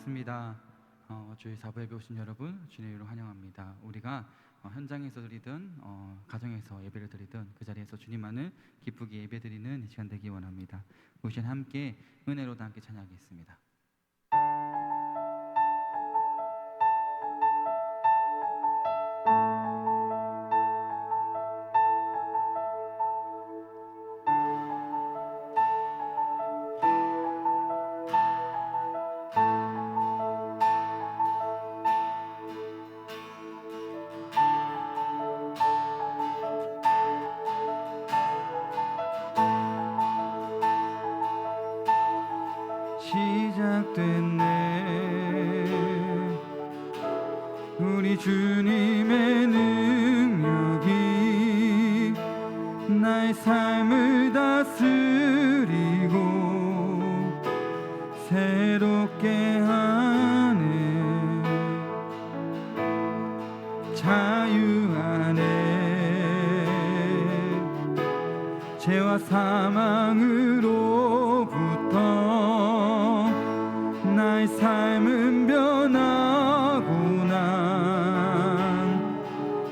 반갑습니다. 주일 사부 예배 오신 여러분 주님의 이름으로 환영합니다. 우리가 현장에서 드리든 가정에서 예배를 드리든 그 자리에서 주님만을 기쁘게 예배드리는 이 시간 되기 원합니다. 우리 시간 함께 은혜로도 함께 찬양하겠습니다. 시작됐네 우리 주님의 능력이 나의 삶을 다스리고 새롭게 하는 자유 안에 죄와 사망으로부터 나의 삶은 변하구나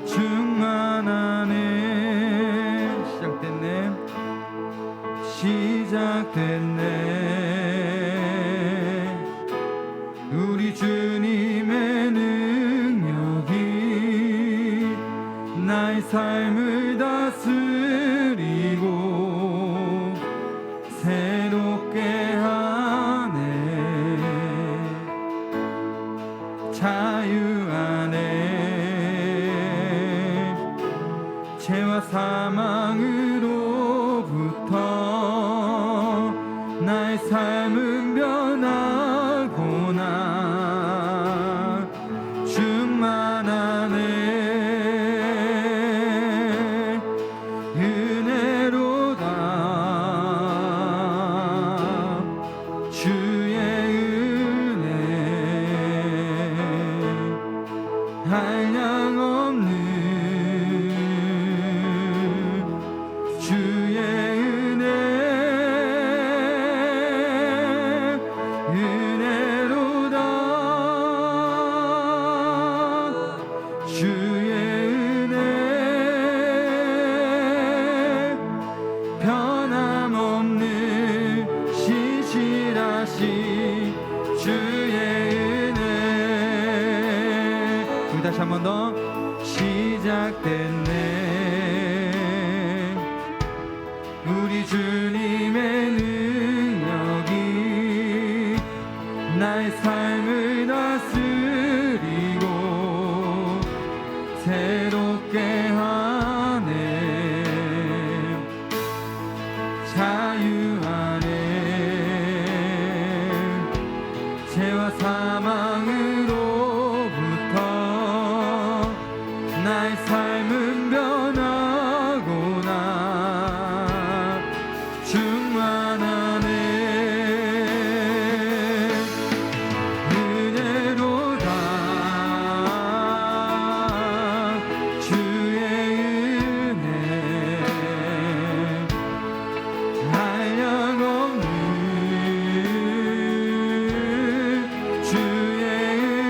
충만하네 시작됐네 우리 주님의 능력이 나의 삶을 다스리고 새롭게 하네 자유 안에 죄와 사망으로부터 나의 삶은 변하구나 충만하네 은혜로다 주의 은혜 한량없는 주의 은혜 은혜로다 주의 은혜 변함없는 신실하신 주의 은혜 우리 다시 한 번 더 시작됐네 우리 주님의 능력이 나의 삶을 다스리고 새롭게 하네 자유 안에 죄와 사망으로부터 나의 삶은 변하구나 충만하네 은혜로다 주의 은혜 한량없는 주의 은혜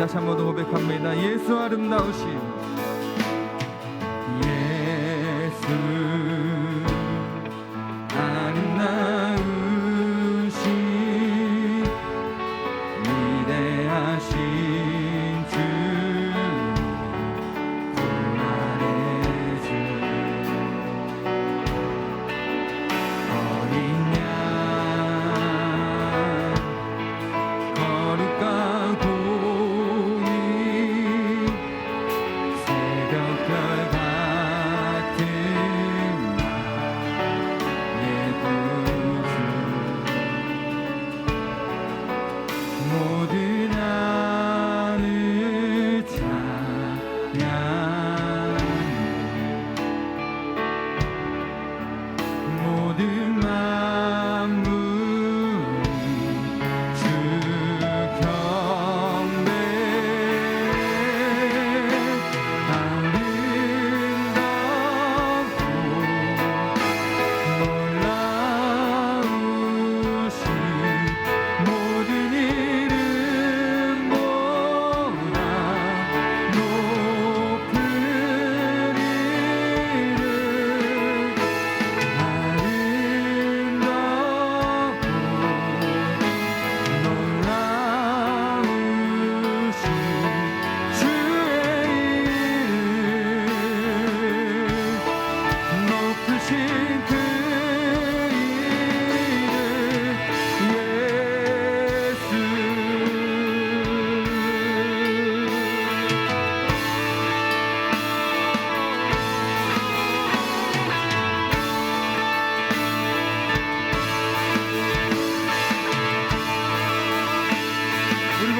다시 한 번 더 고백합니다. 예수 아름다우신 예수 아름다우신 위대하신 주 부활의 주 어린 양 거룩과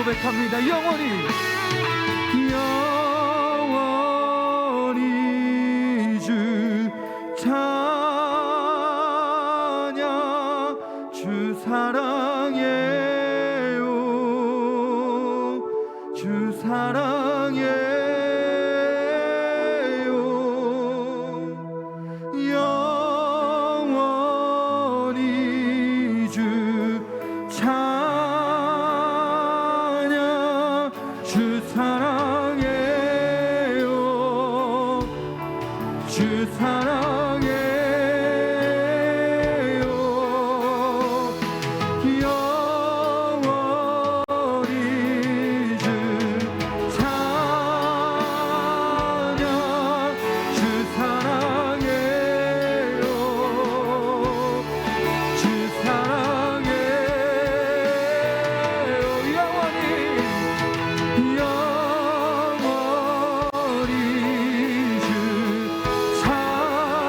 고백합니다. 영원히 주 찬양 주 사랑해요 주 사랑해요 영원히 주 주 사랑해요 주 사랑해요 영원히 주 찬양 주 사랑해요 주 사랑해요 영원히 영원히 주 찬양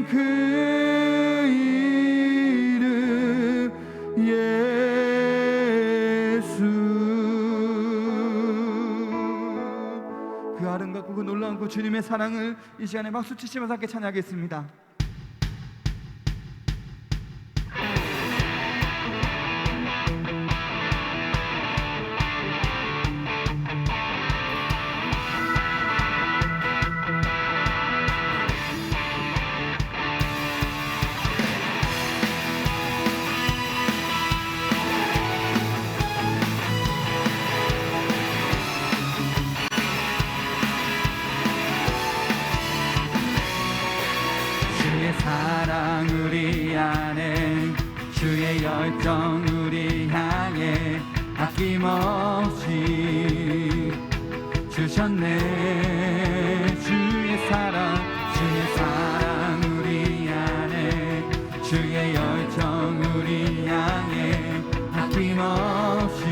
그 이름 예수. 그 아름답고 그 놀라운 그 주님의 사랑을 이 시간에 박수 치시면서 함께 찬양하겠습니다. 사랑 우리 안에 주의 열정 우리 향해 아낌없이 주셨네. 주의 사랑 우리 안에 주의 열정 우리 향해 아낌없이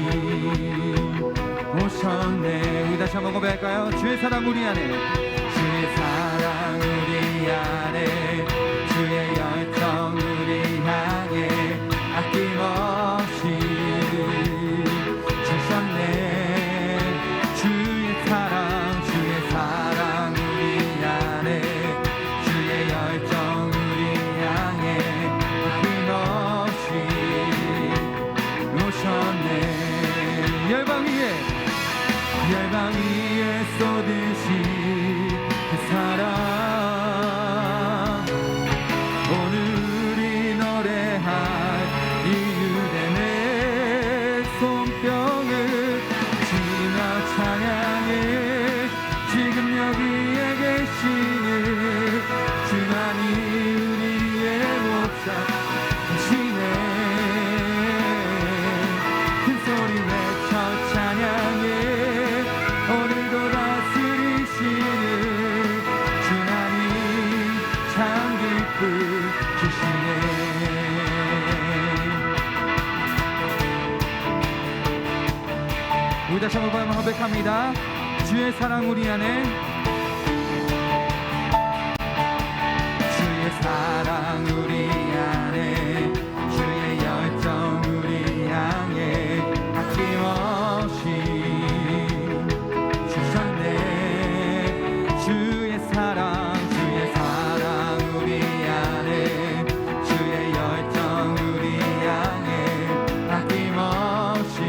오셨네. 우리 다시 한번 고백할까요? 주의 사랑 우리 안에 주의 사랑 우리 안에 주의 열정 우리 향해 아낌없이 주셨네. 주의 사랑 우리 안에 주의 열정 우리 향해 아낌없이 오셨네. 열방 위에 쏟으신 그 사랑 우리 다시 한번 고백합니다. 주의 사랑 우리 안에 주의 사랑 우리 안에 주의 열정 우리 향해 아낌없이 주셨네. 주의 사랑 우리 안에 주의 열정 우리 향해 아낌없이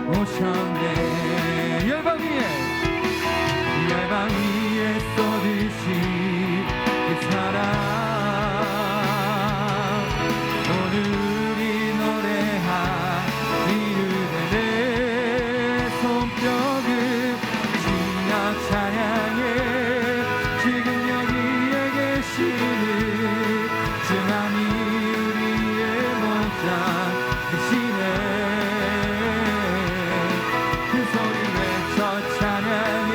오셨네. 열방 위에 쏟으신 그 사랑 오늘 우리 노래한 이유된 내 손뼉을 주여 찬양해. 지금 여기에 계시는 주님이 우리의 목자 되시네. 그 소리 외쳐 찬양해.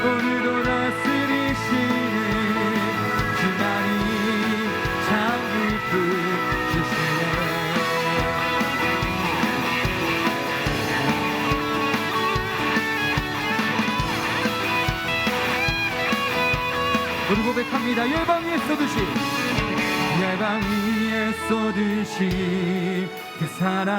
오늘도 다스리시는 주님이 참 기쁘시네. 우리 고백합니다. 열방 위에 쏟으신 그 사랑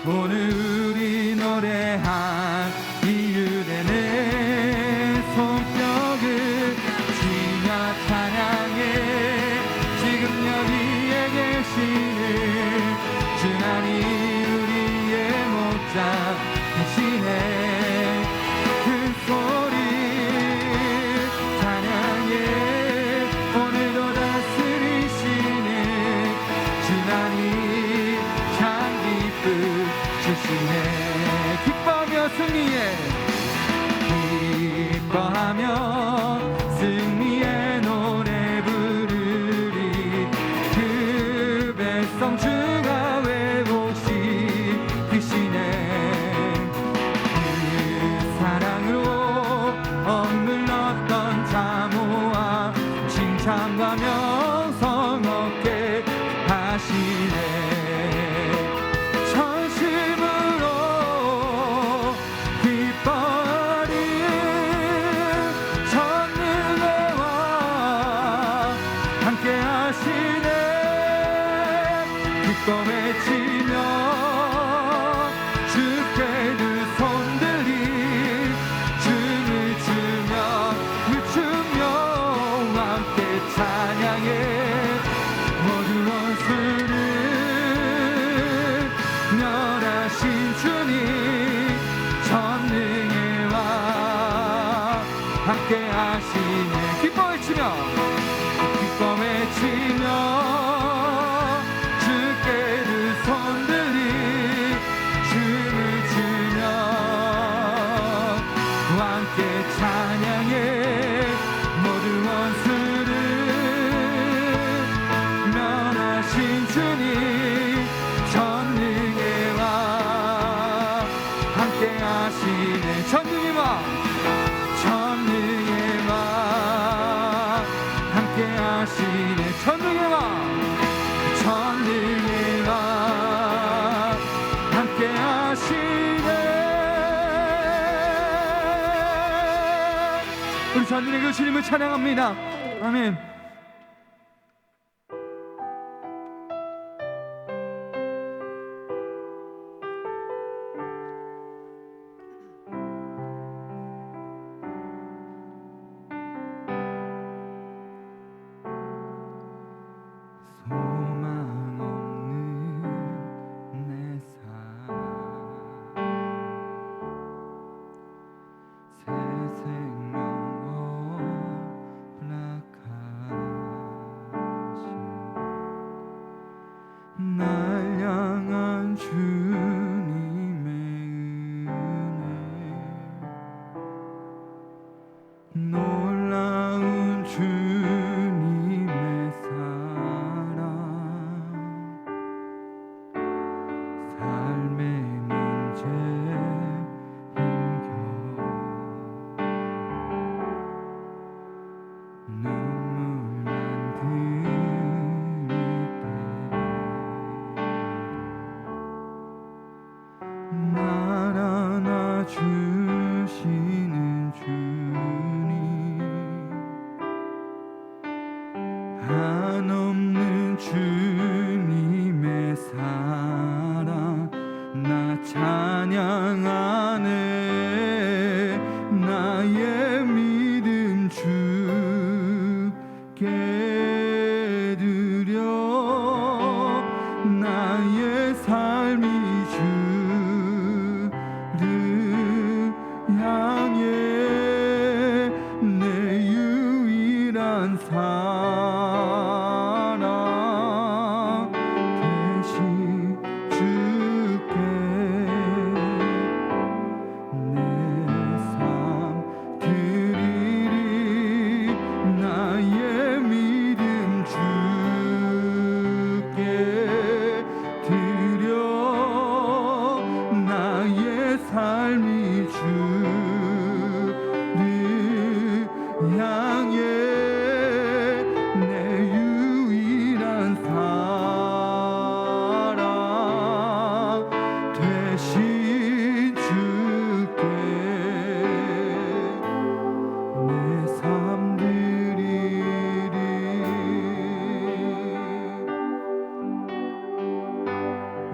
오늘 우리 노래한 이유된 내 손뼉을 주여 찬양해. 지금 여기에 계시는 주님이 우리의 목자 되시네. 그 소리 찬양해. 오늘도 다스리시는 주님이 참 기쁘시네. 함께 하시네. 기뻐 외치며 주께 두 손 들이 춤을 추며 함께 찬양해. 모든 원수를 면하신 주님 전능의 왕 함께 하시네. 전능의 왕 함께 하시네. 전능의 왕 함께 하시네. 우리 전능의 그 주님을 찬양합니다. 아멘. 날 향한 주님의 은혜 놀라운 주님의 사랑 삶의 문제 힘겨 눈물만 날 안아주시는 주님 한없는 주님의 사랑 나 찬양하네. 나의 믿음 주께 드려 나의 삶이 향해 내 유일한 사랑 대신 주께 내 삶 드리리. 나의 믿음 주께 드려 나의 삶이 주를 향해 내 유일한 사랑 되신 주께 내 삶 드리리.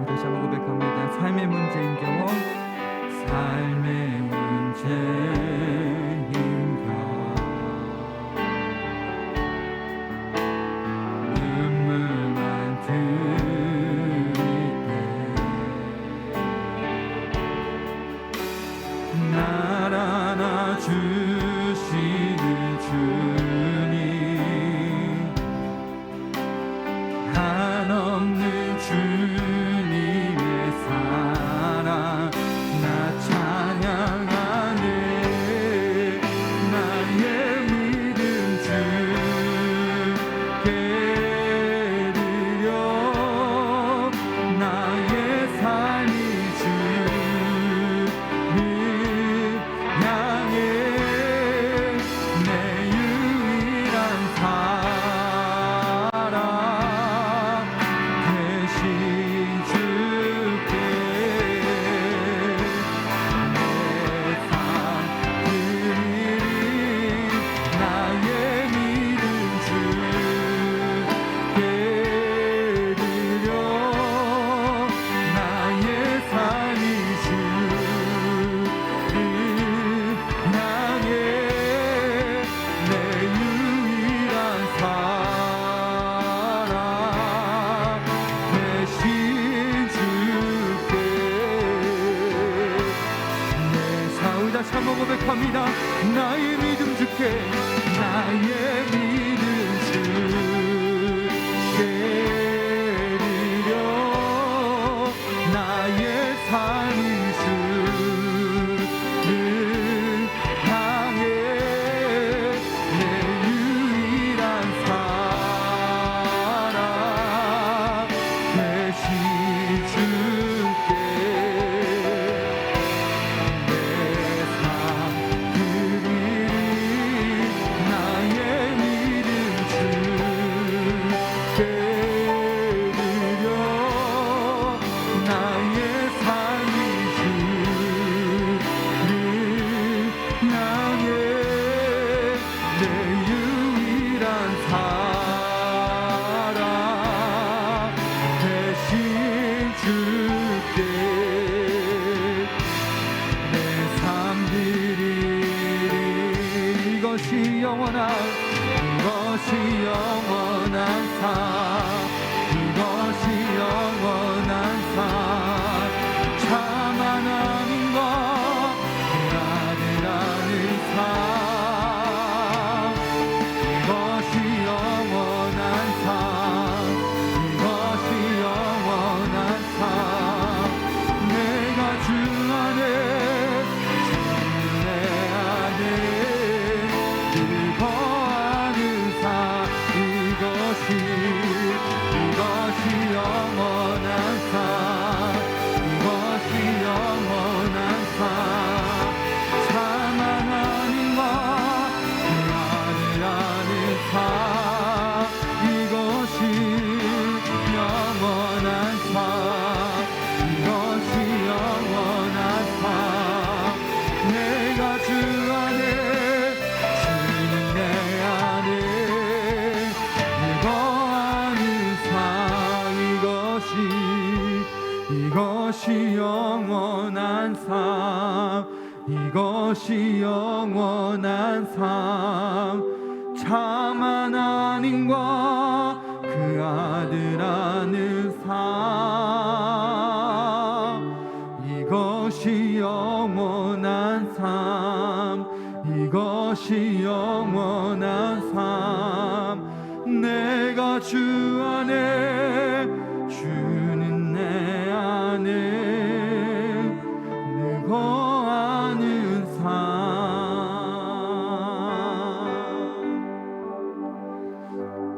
다시 한번 고백합니다. 삶의 문제인 경험 삶의 문제 힘겨 눈물만 들이대 날 안아주시는 주님 한없는 주님의 사랑 나 찬양하네. 나의 믿음 주께 드려 나의 삶이 주를 향해 내 유일한 사랑 대신 주께 다시 한번 고백합니다. 나의 믿음 주께 주께 나의 믿음 주께 드려 나의 삶을 주를 향해 내 유일한 사랑 되신 주께 내 삶 드리리 나의 믿음 주께 드려 나의 삶을 주를 향해 내 유일한 사랑 되신 주께 내 삶 드리리 이것이 영원한 삶 이것이 영원한 삶 참 하나님과 그 아들아는 삶 이것이 영원한 삶 이것이 영원한 삶 내가 주 안에 내 안에 거하는 삶 이것이 영원한 삶 이것이 영원한 삶 참 하나님과 그 아들 아는 삶 이것이 영원한 삶 이것이 영원한 삶 내가 주 안에 주는 내 안에 거하는 삶 이것이 영원한 삶 이것이 영원한 삶 참 하나님과 그 아들 아는 삶 이것이 영원한 삶 이것이 영원한 삶 내가 주 안에 주는 내 안에 내 거하는 삶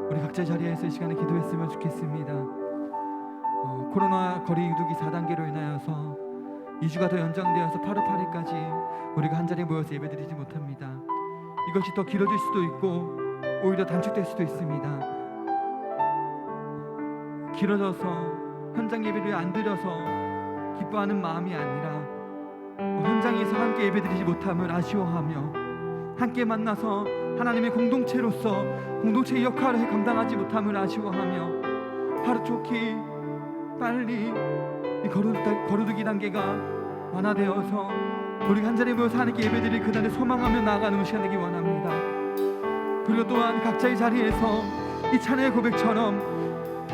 우리 각자의 자리에서 이 시간에 기도했으면 좋겠습니다. 코로나 거리 두기 4단계로 인하여서 2주가 더 연장되어서 8월 8일까지 우리가 한 자리에 모여서 예배드리지 못합니다. 이것이 더 길어질 수도 있고 오히려 단축될 수도 있습니다. 길어져서 현장 예배를 안 드려서 기뻐하는 마음이 아니라 현장에서 함께 예배드리지 못함을 아쉬워하며 함께 만나서 하나님의 공동체로서 공동체의 역할을 감당하지 못함을 아쉬워하며 하루속히 빨리 이 거르두기 단계가 완화되어서 우리가 한 자리에 모여서 하나님께 예배드릴 그날을 소망하며 나아가는 시간 되기 원합니다. 그리고 또한 각자의 자리에서 이 찬양의 고백처럼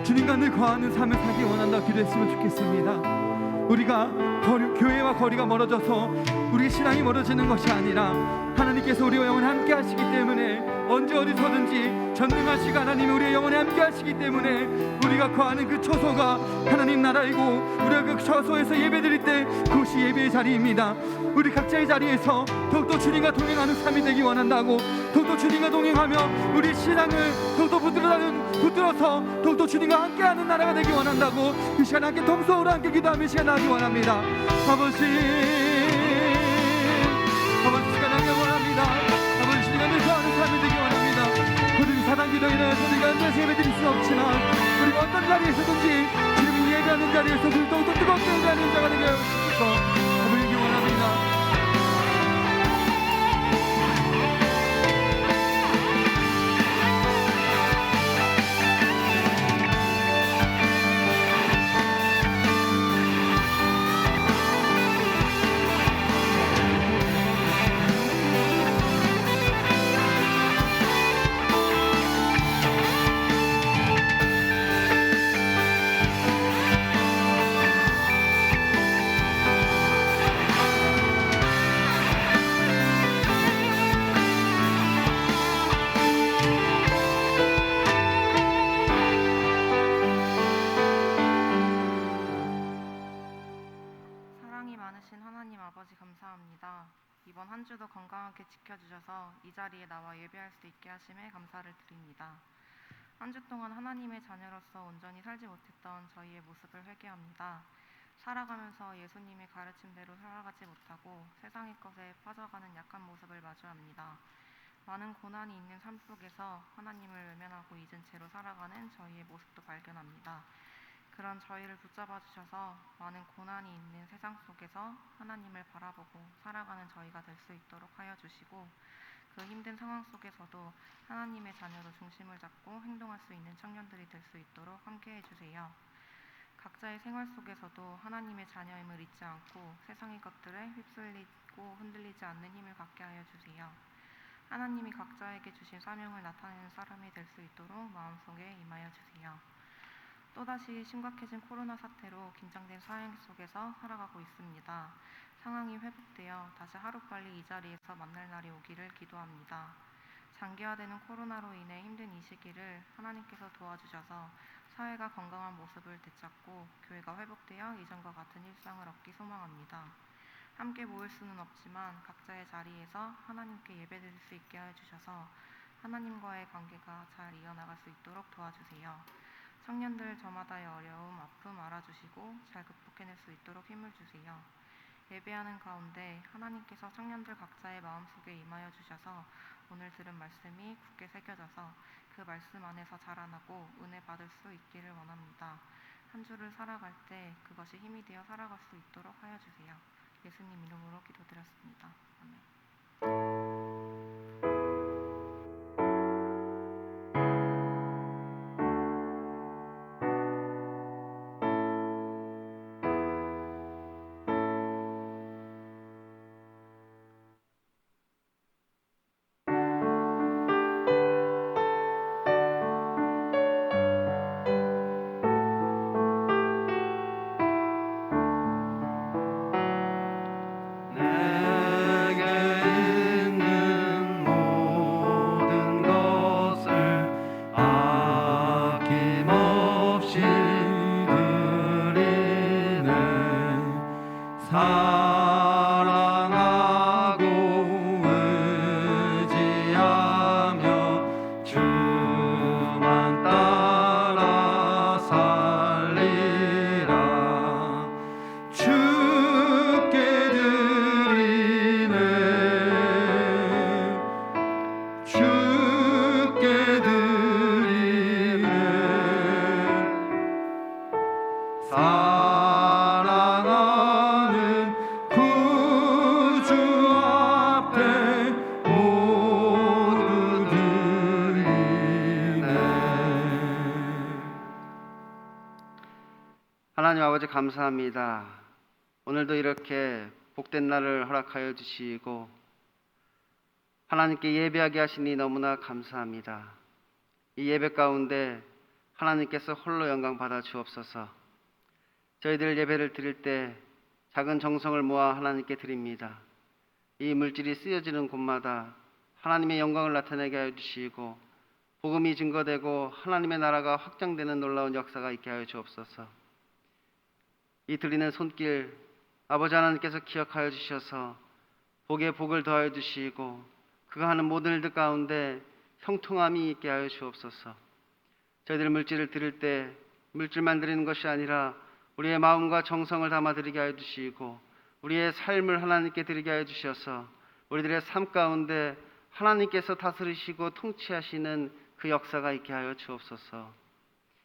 주님과 늘 거하는 삶을 살기 원한다고 기도했으면 좋겠습니다. 우리가 교회와 거리가 멀어져서 우리의 신앙이 멀어지는 것이 아니라 하나님께서 우리와 영원히 함께 하시기 때문에 언제 어디서든지 전능하시고 하나님이 우리의 영원히 함께 하시기 때문에 우리가 거하는 그 처소가 하나님 나라이고 우리가 그 처소에서 예배드릴 때 그것이 예배의 자리입니다. 우리 각자의 자리에서 더욱더 주님과 동행하는 삶이 되기 원한다고 더욱더 주님과 동행하며 우리 신앙을 더욱더 붙들어서 더욱더 주님과 함께하는 나라가 되기 원한다고 이 시간 함께 동서로 함께 기도하며 시간 나가기 원합니다. 아버지 시간 함께 원합니다. 아버지 주님과 늘 거하는 삶이 되기 원합니다. 고든 사단기로 인하여서 우리가 앉아서 예배드릴 수는 없지만 우리가 어떤 자리에서든지 주님이 예배하는 자리에서 더욱더 뜨겁게 예배하는 자가 되게 하시옵소서. 아버지 원합니다. 감사합니다. 이번 한 주도 건강하게 지켜주셔서 이 자리에 나와 예배할 수 있게 하심에 감사를 드립니다. 한 주 동안 하나님의 자녀로서 온전히 살지 못했던 저희의 모습을 회개합니다. 살아가면서 예수님의 가르침대로 살아가지 못하고 세상의 것에 빠져가는 약한 모습을 마주합니다. 많은 고난이 있는 삶 속에서 하나님을 외면하고 잊은 채로 살아가는 저희의 모습도 발견합니다. 그런 저희를 붙잡아 주셔서 많은 고난이 있는 세상 속에서 하나님을 바라보고 살아가는 저희가 될 수 있도록 하여 주시고, 그 힘든 상황 속에서도 하나님의 자녀로 중심을 잡고 행동할 수 있는 청년들이 될 수 있도록 함께해 주세요. 각자의 생활 속에서도 하나님의 자녀임을 잊지 않고 세상의 것들에 휩쓸리고 흔들리지 않는 힘을 갖게 하여 주세요. 하나님이 각자에게 주신 사명을 나타내는 사람이 될 수 있도록 마음속에 임하여 주세요. 또다시 심각해진 코로나 사태로 긴장된 사회 속에서 살아가고 있습니다. 상황이 회복되어 다시 하루빨리 이 자리에서 만날 날이 오기를 기도합니다. 장기화되는 코로나로 인해 힘든 이 시기를 하나님께서 도와주셔서 사회가 건강한 모습을 되찾고 교회가 회복되어 이전과 같은 일상을 얻기 소망합니다. 함께 모일 수는 없지만 각자의 자리에서 하나님께 예배드릴 수 있게 해주셔서 하나님과의 관계가 잘 이어나갈 수 있도록 도와주세요. 청년들 저마다의 어려움, 아픔 알아주시고 잘 극복해낼 수 있도록 힘을 주세요. 예배하는 가운데 하나님께서 청년들 각자의 마음속에 임하여 주셔서 오늘 들은 말씀이 굳게 새겨져서 그 말씀 안에서 자라나고 은혜 받을 수 있기를 원합니다. 한 주를 살아갈 때 그것이 힘이 되어 살아갈 수 있도록 하여 주세요. 예수님 이름으로 기도드렸습니다. 아멘. 하나님 아버지 감사합니다. 오늘도 이렇게 복된 날을 허락하여 주시고 하나님께 예배하게 하시니 너무나 감사합니다. 이 예배 가운데 하나님께서 홀로 영광 받아 주옵소서. 저희들 예배를 드릴 때 작은 정성을 모아 하나님께 드립니다. 이 물질이 쓰여지는 곳마다 하나님의 영광을 나타내게 하여 주시고 복음이 증거되고 하나님의 나라가 확장되는 놀라운 역사가 있게 하여 주옵소서. 이 들리는 손길 아버지 하나님께서 기억하여 주셔서 복에 복을 더하여 주시고 그가 하는 모든 일들 가운데 형통함이 있게 하여 주옵소서. 저희들 물질을 드릴 때 물질만 드리는 것이 아니라 우리의 마음과 정성을 담아 드리게 하여 주시고 우리의 삶을 하나님께 드리게 하여 주셔서 우리들의 삶 가운데 하나님께서 다스리시고 통치하시는 그 역사가 있게 하여 주옵소서.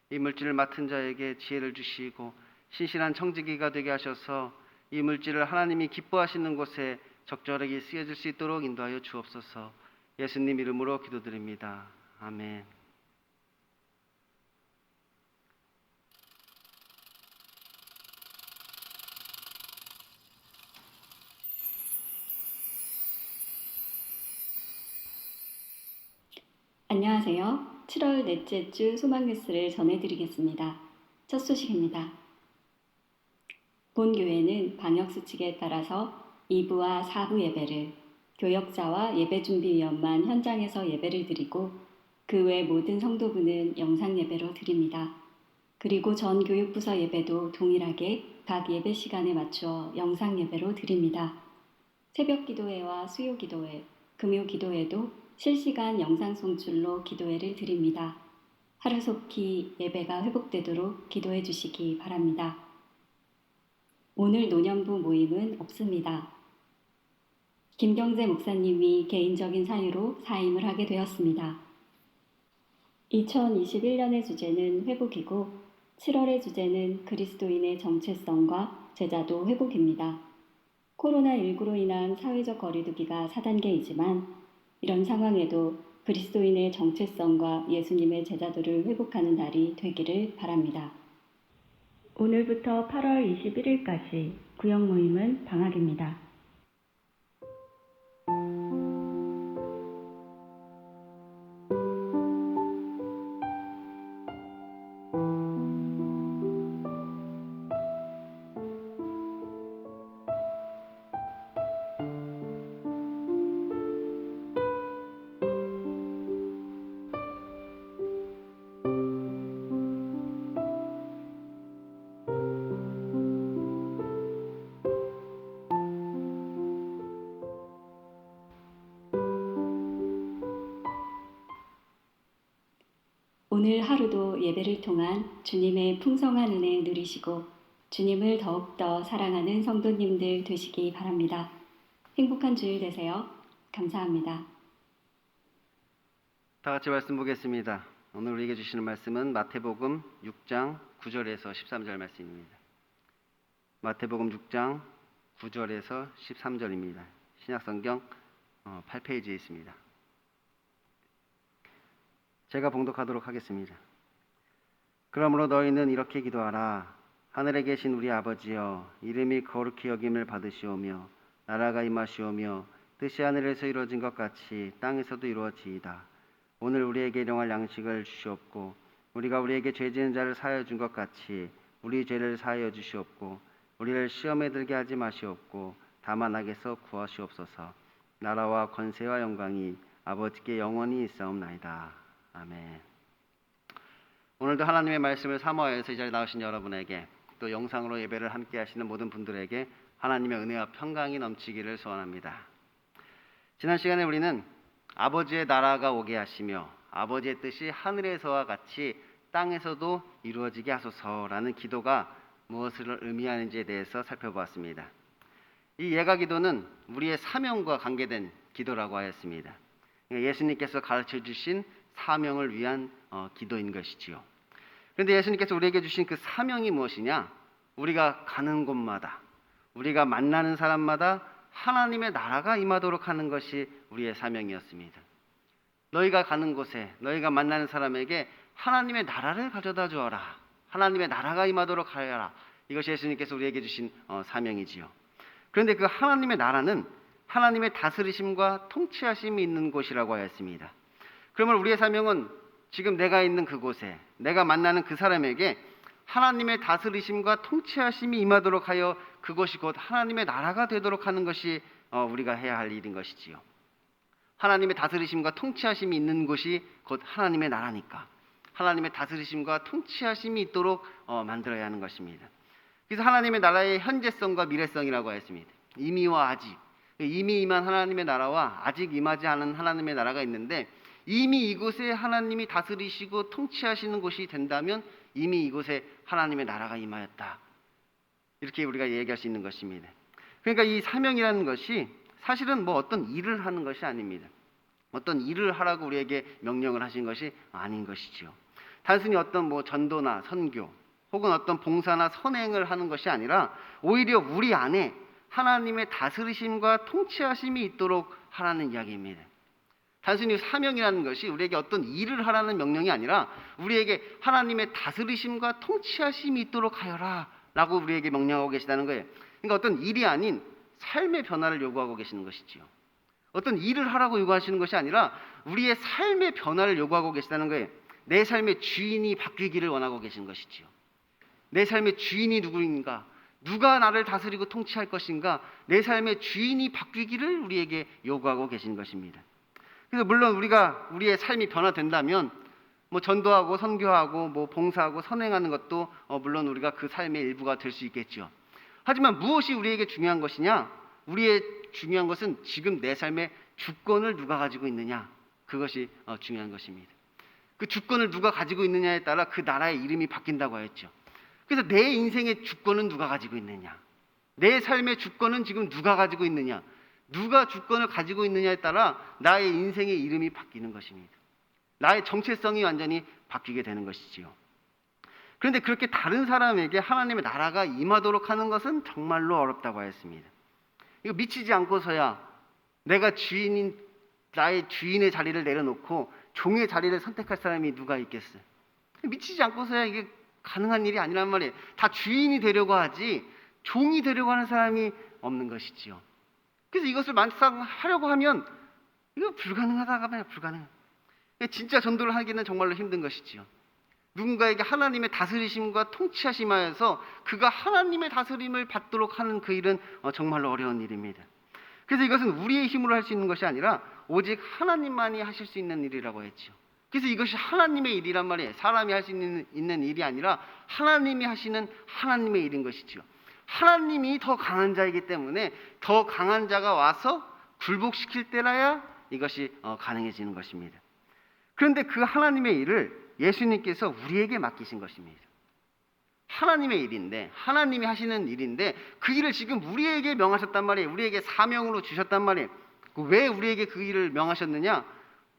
이 물질을 맡은 자에게 지혜를 주시고 신실한 청지기가 되게 하셔서 이 물질을 하나님이 기뻐하시는 곳에 적절하게 쓰여질 수 있도록 인도하여 주옵소서. 예수님 이름으로 기도드립니다. 아멘. 안녕하세요. 7월 넷째 주 소망 뉴스를 전해드리겠습니다. 첫 소식입니다. 본 교회는 방역수칙에 따라서 2부와 4부 예배를 교역자와 예배준비위원만 현장에서 예배를 드리고 그 외 모든 성도부는 영상 예배로 드립니다. 그리고 전 교육부서 예배도 동일하게 각 예배 시간에 맞추어 영상 예배로 드립니다. 새벽 기도회와 수요 기도회, 금요 기도회도 실시간 영상 송출로 기도회를 드립니다. 하루속히 예배가 회복되도록 기도해 주시기 바랍니다. 오늘 노년부 모임은 없습니다. 김경재 목사님이 개인적인 사유로 사임을 하게 되었습니다. 2021년의 주제는 회복이고 7월의 주제는 그리스도인의 정체성과 제자도 회복입니다. 코로나19로 인한 사회적 거리두기가 4단계이지만 이런 상황에도 그리스도인의 정체성과 예수님의 제자도를 회복하는 날이 되기를 바랍니다. 오늘부터 8월 21일까지 구역 모임은 방학입니다. 오늘 하루도 예배를 통한 주님의 풍성한 은혜 누리시고 주님을 더욱더 사랑하는 성도님들 되시기 바랍니다. 행복한 주일 되세요. 감사합니다. 다 같이 말씀 보겠습니다. 오늘 우리에게 주시는 말씀은 마태복음 6장 9절에서 13절 말씀입니다. 마태복음 6장 9절에서 13절입니다. 신약성경 8페이지에 있습니다. 제가 봉독하도록 하겠습니다. 그러므로 너희는 이렇게 기도하라. 하늘에 계신 우리 아버지여, 이름이 거룩히 여김을 받으시오며 나라가 임하시오며 뜻이 하늘에서 이루어진 것 같이 땅에서도 이루어지이다. 오늘 우리에게 일용할 양식을 주시옵고 우리가 우리에게 죄 지은 자를 사하여 준 것 같이 우리 죄를 사하여 주시옵고 우리를 시험에 들게 하지 마시옵고 다만 악에서 구하시옵소서. 나라와 권세와 영광이 아버지께 영원히 있사옵나이다. 아멘. 오늘도 하나님의 말씀을 사모하여서 이 자리에 나오신 여러분에게 또 영상으로 예배를 함께 하시는 모든 분들에게 하나님의 은혜와 평강이 넘치기를 소원합니다. 지난 시간에 우리는 아버지의 나라가 오게 하시며 아버지의 뜻이 하늘에서와 같이 땅에서도 이루어지게 하소서라는 기도가 무엇을 의미하는지에 대해서 살펴보았습니다. 이 예가 기도는 우리의 사명과 관계된 기도라고 하였습니다. 예수님께서 가르쳐 주신 사명을 위한 기도인 것이지요. 그런데 예수님께서 우리에게 주신 그 사명이 무엇이냐? 우리가 가는 곳마다, 우리가 만나는 사람마다 하나님의 나라가 임하도록 하는 것이 우리의 사명이었습니다. 너희가 가는 곳에, 너희가 만나는 사람에게 하나님의 나라를 가져다 주어라. 하나님의 나라가 임하도록 하여라. 이것이 예수님께서 우리에게 주신 사명이지요. 그런데 그 하나님의 나라는 하나님의 다스리심과 통치하심이 있는 곳이라고 하였습니다. 그러면 우리의 사명은 지금 내가 있는 그곳에, 내가 만나는 그 사람에게 하나님의 다스리심과 통치하심이 임하도록 하여 그것이 곧 하나님의 나라가 되도록 하는 것이 우리가 해야 할 일인 것이지요. 하나님의 다스리심과 통치하심이 있는 곳이 곧 하나님의 나라니까 하나님의 다스리심과 통치하심이 있도록 만들어야 하는 것입니다. 그래서 하나님의 나라의 현재성과 미래성이라고 했습니다. 이미와 아직, 이미 임한 하나님의 나라와 아직 임하지 않은 하나님의 나라가 있는데 이미 이곳에 하나님이 다스리시고 통치하시는 곳이 된다면 이미 이곳에 하나님의 나라가 임하였다. 이렇게 우리가 얘기할 수 있는 것입니다. 그러니까 이 사명이라는 것이 사실은 뭐 어떤 일을 하는 것이 아닙니다. 어떤 일을 하라고 우리에게 명령을 하신 것이 아닌 것이지요. 단순히 어떤 뭐 전도나 선교 혹은 어떤 봉사나 선행을 하는 것이 아니라 오히려 우리 안에 하나님의 다스리심과 통치하심이 있도록 하라는 이야기입니다. 단순히 사명이라는 것이 우리에게 어떤 일을 하라는 명령이 아니라 우리에게 하나님의 다스리심과 통치하심이 있도록 하여라 라고 우리에게 명령하고 계시다는 거예요. 그러니까 어떤 일이 아닌 삶의 변화를 요구하고 계시는 것이지요. 어떤 일을 하라고 요구하시는 것이 아니라 우리의 삶의 변화를 요구하고 계시다는 거예요. 내 삶의 주인이 바뀌기를 원하고 계신 것이지요. 내 삶의 주인이 누구인가? 누가 나를 다스리고 통치할 것인가? 내 삶의 주인이 바뀌기를 우리에게 요구하고 계신 것입니다. 그래서 물론 우리가 우리의 삶이 변화된다면 뭐 전도하고 선교하고 뭐 봉사하고 선행하는 것도 물론 우리가 그 삶의 일부가 될 수 있겠죠. 하지만 무엇이 우리에게 중요한 것이냐? 우리의 중요한 것은 지금 내 삶의 주권을 누가 가지고 있느냐, 그것이 중요한 것입니다. 그 주권을 누가 가지고 있느냐에 따라 그 나라의 이름이 바뀐다고 하였죠. 그래서 내 인생의 주권은 누가 가지고 있느냐, 내 삶의 주권은 지금 누가 가지고 있느냐, 누가 주권을 가지고 있느냐에 따라 나의 인생의 이름이 바뀌는 것입니다. 나의 정체성이 완전히 바뀌게 되는 것이지요. 그런데 그렇게 다른 사람에게 하나님의 나라가 임하도록 하는 것은 정말로 어렵다고 하였습니다. 이거 미치지 않고서야 내가 나의 주인의 자리를 내려놓고 종의 자리를 선택할 사람이 누가 있겠어요? 미치지 않고서야 이게 가능한 일이 아니란 말이에요. 다 주인이 되려고 하지 종이 되려고 하는 사람이 없는 것이지요. 그래서 이것을 막상 하려고 하면 이거 불가능하다가 말이야, 불가능. 진짜 전도를 하기는 정말로 힘든 것이지요. 누군가에게 하나님의 다스리심과 통치하심하여서 그가 하나님의 다스림을 받도록 하는 그 일은 정말로 어려운 일입니다. 그래서 이것은 우리의 힘으로 할 수 있는 것이 아니라 오직 하나님만이 하실 수 있는 일이라고 했죠. 그래서 이것이 하나님의 일이란 말이에요. 사람이 할 수 있는 일이 아니라 하나님이 하시는 하나님의 일인 것이죠. 하나님이 더 강한 자이기 때문에 더 강한 자가 와서 굴복시킬 때라야 이것이 가능해지는 것입니다. 그런데 그 하나님의 일을 예수님께서 우리에게 맡기신 것입니다. 하나님의 일인데, 하나님이 하시는 일인데 그 일을 지금 우리에게 명하셨단 말이에요. 우리에게 사명으로 주셨단 말이에요. 왜 우리에게 그 일을 명하셨느냐?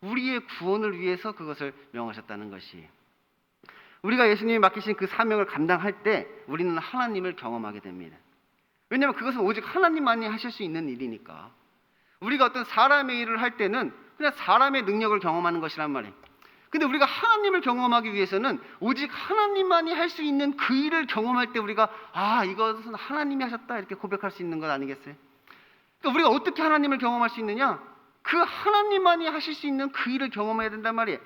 우리의 구원을 위해서 그것을 명하셨다는 것이에요. 우리가 예수님이 맡기신 그 사명을 감당할 때 우리는 하나님을 경험하게 됩니다. 왜냐하면 그것은 오직 하나님만이 하실 수 있는 일이니까. 우리가 어떤 사람의 일을 할 때는 그냥 사람의 능력을 경험하는 것이란 말이에요. 근데 우리가 하나님을 경험하기 위해서는 오직 하나님만이 할 수 있는 그 일을 경험할 때 우리가 이것은 하나님이 하셨다 이렇게 고백할 수 있는 것 아니겠어요? 그러니까 우리가 어떻게 하나님을 경험할 수 있느냐? 그 하나님만이 하실 수 있는 그 일을 경험해야 된단 말이에요.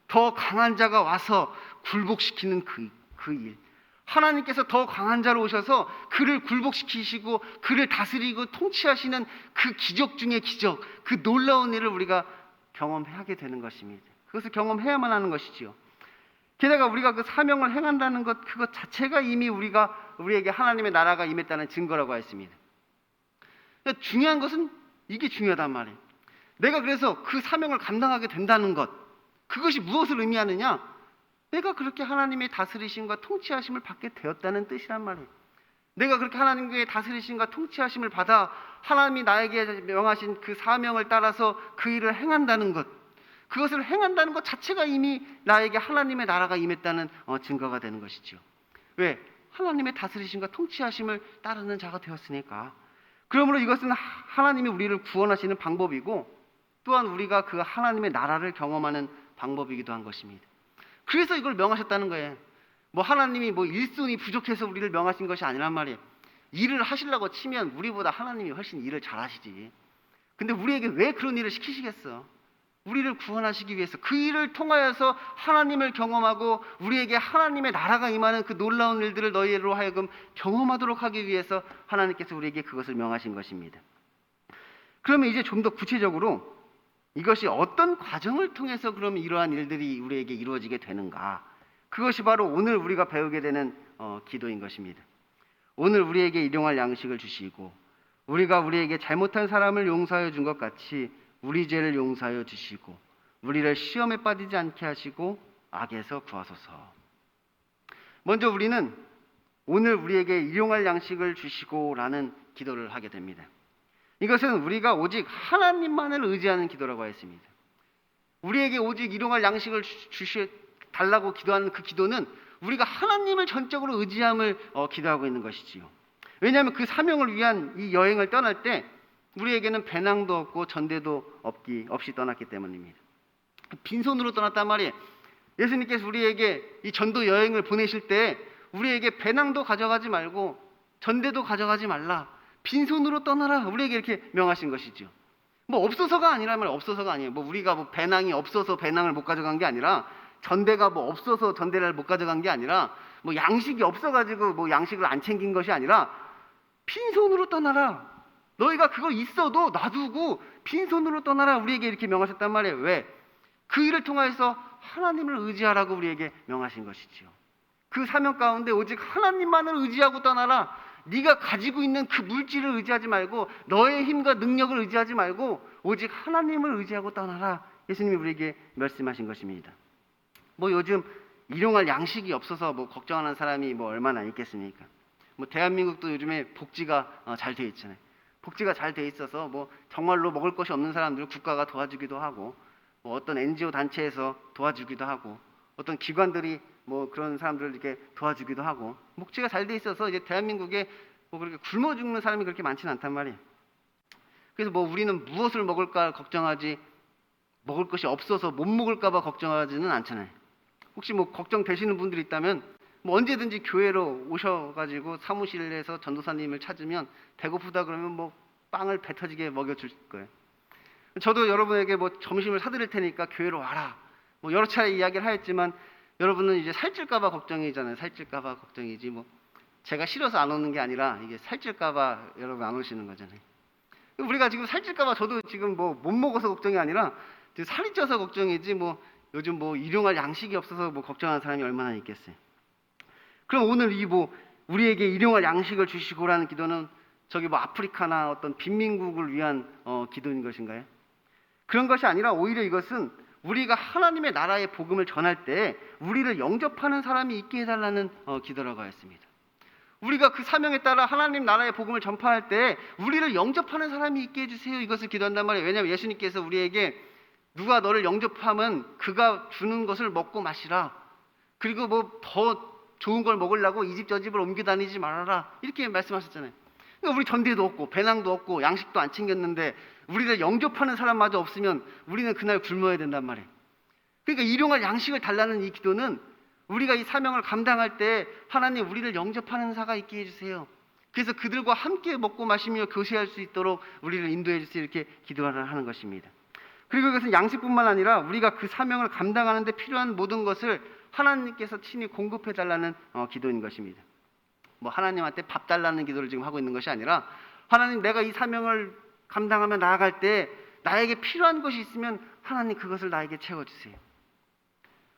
더 강한 자가 와서 굴복시키는 그 일. 하나님께서 더 강한 자로 오셔서 그를 굴복시키시고 그를 다스리고 통치하시는 그 기적 중의 기적, 그 놀라운 일을 우리가 경험하게 되는 것입니다. 그것을 경험해야만 하는 것이지요. 게다가 우리가 그 사명을 행한다는 것, 그것 자체가 이미 우리에게 하나님의 나라가 임했다는 증거라고 했습니다. 그러니까 중요한 것은 이게 중요하단 말이에요. 내가 그래서 그 사명을 감당하게 된다는 것, 그것이 무엇을 의미하느냐? 내가 그렇게 하나님의 다스리심과 통치하심을 받게 되었다는 뜻이란 말이에요. 내가 그렇게 하나님의 다스리심과 통치하심을 받아 하나님이 나에게 명하신 그 사명을 따라서 그 일을 행한다는 것, 그것을 행한다는 것 자체가 이미 나에게 하나님의 나라가 임했다는 증거가 되는 것이죠. 왜? 하나님의 다스리심과 통치하심을 따르는 자가 되었으니까. 그러므로 이것은 하나님이 우리를 구원하시는 방법이고 또한 우리가 그 하나님의 나라를 경험하는 방법이기도 한 것입니다. 그래서 이걸 명하셨다는 거예요. 하나님이 일손이 부족해서 우리를 명하신 것이 아니란 말이에요. 일을 하시려고 치면 우리보다 하나님이 훨씬 일을 잘하시지. 근데 우리에게 왜 그런 일을 시키시겠어? 우리를 구원하시기 위해서 그 일을 통하여서 하나님을 경험하고 우리에게 하나님의 나라가 임하는 그 놀라운 일들을 너희로 하여금 경험하도록 하기 위해서 하나님께서 우리에게 그것을 명하신 것입니다. 그러면 이제 좀 더 구체적으로 이것이 어떤 과정을 통해서 그러면 이러한 일들이 우리에게 이루어지게 되는가? 그것이 바로 오늘 우리가 배우게 되는 기도인 것입니다. 오늘 우리에게 일용할 양식을 주시고 우리가 우리에게 잘못한 사람을 용서하여 준 것 같이 우리 죄를 용서하여 주시고 우리를 시험에 빠지지 않게 하시고 악에서 구하소서. 먼저 우리는 오늘 우리에게 일용할 양식을 주시고 라는 기도를 하게 됩니다. 이것은 우리가 오직 하나님만을 의지하는 기도라고 했습니다. 우리에게 오직 일용할 양식을 달라고 기도하는 그 기도는 우리가 하나님을 전적으로 의지함을 기도하고 있는 것이지요. 왜냐하면 그 사명을 위한 이 여행을 떠날 때 우리에게는 배낭도 없고 전대도 없이 떠났기 때문입니다. 빈손으로 떠났단 말이에요. 예수님께서 우리에게 이 전도 여행을 보내실 때 우리에게 배낭도 가져가지 말고 전대도 가져가지 말라. 빈손으로 떠나라. 우리에게 이렇게 명하신 것이죠. 없어서가 아니란 말이에요. 없어서가 아니에요. 우리가 배낭이 없어서 배낭을 못 가져간 게 아니라 전대가 없어서 전대를 못 가져간 게 아니라 양식이 없어가지고 양식을 안 챙긴 것이 아니라 빈손으로 떠나라. 너희가 그거 있어도 놔두고 빈손으로 떠나라. 우리에게 이렇게 명하셨단 말이에요. 왜? 그 일을 통해서 하나님을 의지하라고 우리에게 명하신 것이지요. 그 사명 가운데 오직 하나님만을 의지하고 떠나라. 네가 가지고 있는 그 물질을 의지하지 말고 너의 힘과 능력을 의지하지 말고 오직 하나님을 의지하고 떠나라. 예수님이 우리에게 말씀하신 것입니다. 뭐 요즘 일용할 양식이 없어서 뭐 걱정하는 사람이 뭐 얼마나 있겠습니까? 뭐 대한민국도 요즘에 복지가 잘 돼 있잖아요. 복지가 잘 돼 있어서 뭐 정말로 먹을 것이 없는 사람들 국가가 도와주기도 하고 뭐 어떤 NGO 단체에서 도와주기도 하고 어떤 기관들이 뭐 그런 사람들을 이렇게 도와주기도 하고 복지가 잘 돼 있어서 이제 대한민국에 뭐 그렇게 굶어 죽는 사람이 그렇게 많지는 않단 말이에요. 그래서 뭐 우리는 무엇을 먹을까 걱정하지 먹을 것이 없어서 못 먹을까 봐 걱정하지는 않잖아요. 혹시 뭐 걱정되시는 분들이 있다면 뭐 언제든지 교회로 오셔가지고 사무실에서 전도사님을 찾으면 배고프다 그러면 뭐 빵을 배 터지게 먹여줄 거예요. 저도 여러분에게 뭐 점심을 사드릴 테니까 교회로 와라. 뭐 여러 차례 이야기를 하였지만 여러분은 이제 살찔까봐 걱정이잖아요. 살찔까봐 걱정이지 뭐 제가 싫어서 안 오는 게 아니라 이게 살찔까봐 여러분 안 오시는 거잖아요. 우리가 지금 살찔까봐 저도 지금 뭐 못 먹어서 걱정이 아니라 지금 살이 쪄서 걱정이지 뭐 요즘 뭐 일용할 양식이 없어서 뭐 걱정하는 사람이 얼마나 있겠어요. 그럼 오늘 이 뭐 우리에게 일용할 양식을 주시고라는 기도는 저기 뭐 아프리카나 어떤 빈민국을 위한 기도인 것인가요? 그런 것이 아니라 오히려 이것은 우리가 하나님의 나라의 복음을 전할 때 우리를 영접하는 사람이 있게 해달라는 기도라고 하였습니다. 우리가 그 사명에 따라 하나님 나라의 복음을 전파할 때 우리를 영접하는 사람이 있게 해주세요. 이것을 기도한단 말이에요. 왜냐하면 예수님께서 우리에게 누가 너를 영접하면 그가 주는 것을 먹고 마시라. 그리고 뭐 더 좋은 걸 먹으려고 이 집 저 집을 옮겨 다니지 말아라. 이렇게 말씀하셨잖아요. 그러니까 우리 전대도 없고 배낭도 없고 양식도 안 챙겼는데 우리를 영접하는 사람마저 없으면 우리는 그날 굶어야 된단 말이에요. 그러니까 일용할 양식을 달라는 이 기도는 우리가 이 사명을 감당할 때 하나님 우리를 영접하는 사가 있게 해주세요. 그래서 그들과 함께 먹고 마시며 교제할 수 있도록 우리를 인도해 주세요. 이렇게 기도하는 것입니다. 그리고 이것은 양식뿐만 아니라 우리가 그 사명을 감당하는 데 필요한 모든 것을 하나님께서 친히 공급해 달라는 기도인 것입니다. 뭐 하나님한테 밥 달라는 기도를 지금 하고 있는 것이 아니라 하나님 내가 이 사명을 감당하며 나아갈 때 나에게 필요한 것이 있으면 하나님 그것을 나에게 채워주세요.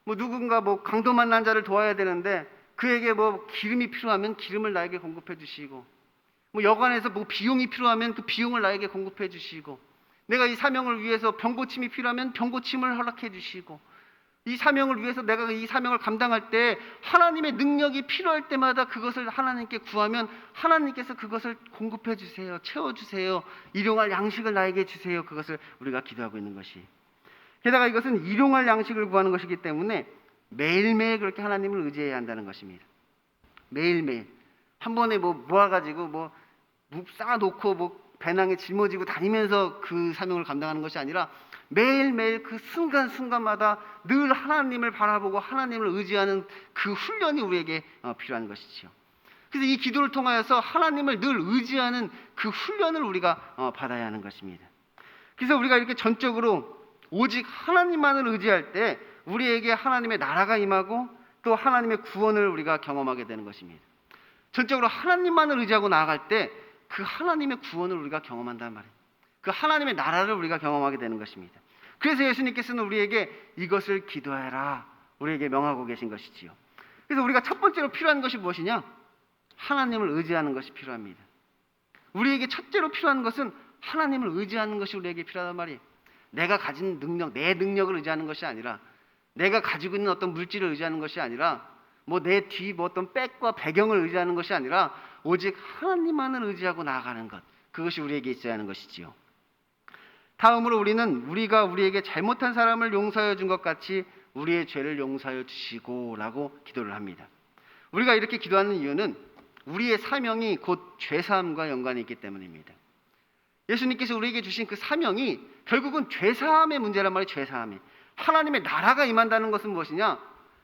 뭐 누군가 뭐 강도 만난 자를 도와야 되는데 그에게 뭐 기름이 필요하면 기름을 나에게 공급해 주시고 뭐 여관에서 뭐 비용이 필요하면 그 비용을 나에게 공급해 주시고 내가 이 사명을 위해서 병고침이 필요하면 병고침을 허락해 주시고 이 사명을 위해서 내가 이 사명을 감당할 때 하나님의 능력이 필요할 때마다 그것을 하나님께 구하면 하나님께서 그것을 공급해 주세요. 채워주세요. 일용할 양식을 나에게 주세요. 그것을 우리가 기도하고 있는 것이. 게다가 이것은 일용할 양식을 구하는 것이기 때문에 매일매일 그렇게 하나님을 의지해야 한다는 것입니다. 매일매일 한 번에 뭐 모아가지고 뭐 쌓아놓고 뭐 배낭에 짊어지고 다니면서 그 사명을 감당하는 것이 아니라 매일매일 그 순간순간마다 늘 하나님을 바라보고 하나님을 의지하는 그 훈련이 우리에게 필요한 것이지요. 그래서 이 기도를 통하여서 하나님을 늘 의지하는 그 훈련을 우리가 받아야 하는 것입니다. 그래서 우리가 이렇게 전적으로 오직 하나님만을 의지할 때 우리에게 하나님의 나라가 임하고 또 하나님의 구원을 우리가 경험하게 되는 것입니다. 전적으로 하나님만을 의지하고 나아갈 때 그 하나님의 구원을 우리가 경험한단 말이에요. 그 하나님의 나라를 우리가 경험하게 되는 것입니다. 그래서 예수님께서는 우리에게 이것을 기도해라 우리에게 명하고 계신 것이지요. 그래서 우리가 첫 번째로 필요한 것이 무엇이냐? 하나님을 의지하는 것이 필요합니다. 우리에게 첫째로 필요한 것은 하나님을 의지하는 것이 우리에게 필요하단 말이에요. 내가 가진 능력, 내 능력을 의지하는 것이 아니라 내가 가지고 있는 어떤 물질을 의지하는 것이 아니라 뭐 내 뒤 뭐 어떤 백과 배경을 의지하는 것이 아니라 오직 하나님만을 의지하고 나아가는 것, 그것이 우리에게 있어야 하는 것이지요. 다음으로 우리는 우리가 우리에게 잘못한 사람을 용서해 준 것 같이 우리의 죄를 용서해 주시고 라고 기도를 합니다. 우리가 이렇게 기도하는 이유는 우리의 사명이 곧 죄사함과 연관이 있기 때문입니다. 예수님께서 우리에게 주신 그 사명이 결국은 죄사함의 문제란 말이에요. 죄사함이. 하나님의 나라가 임한다는 것은 무엇이냐?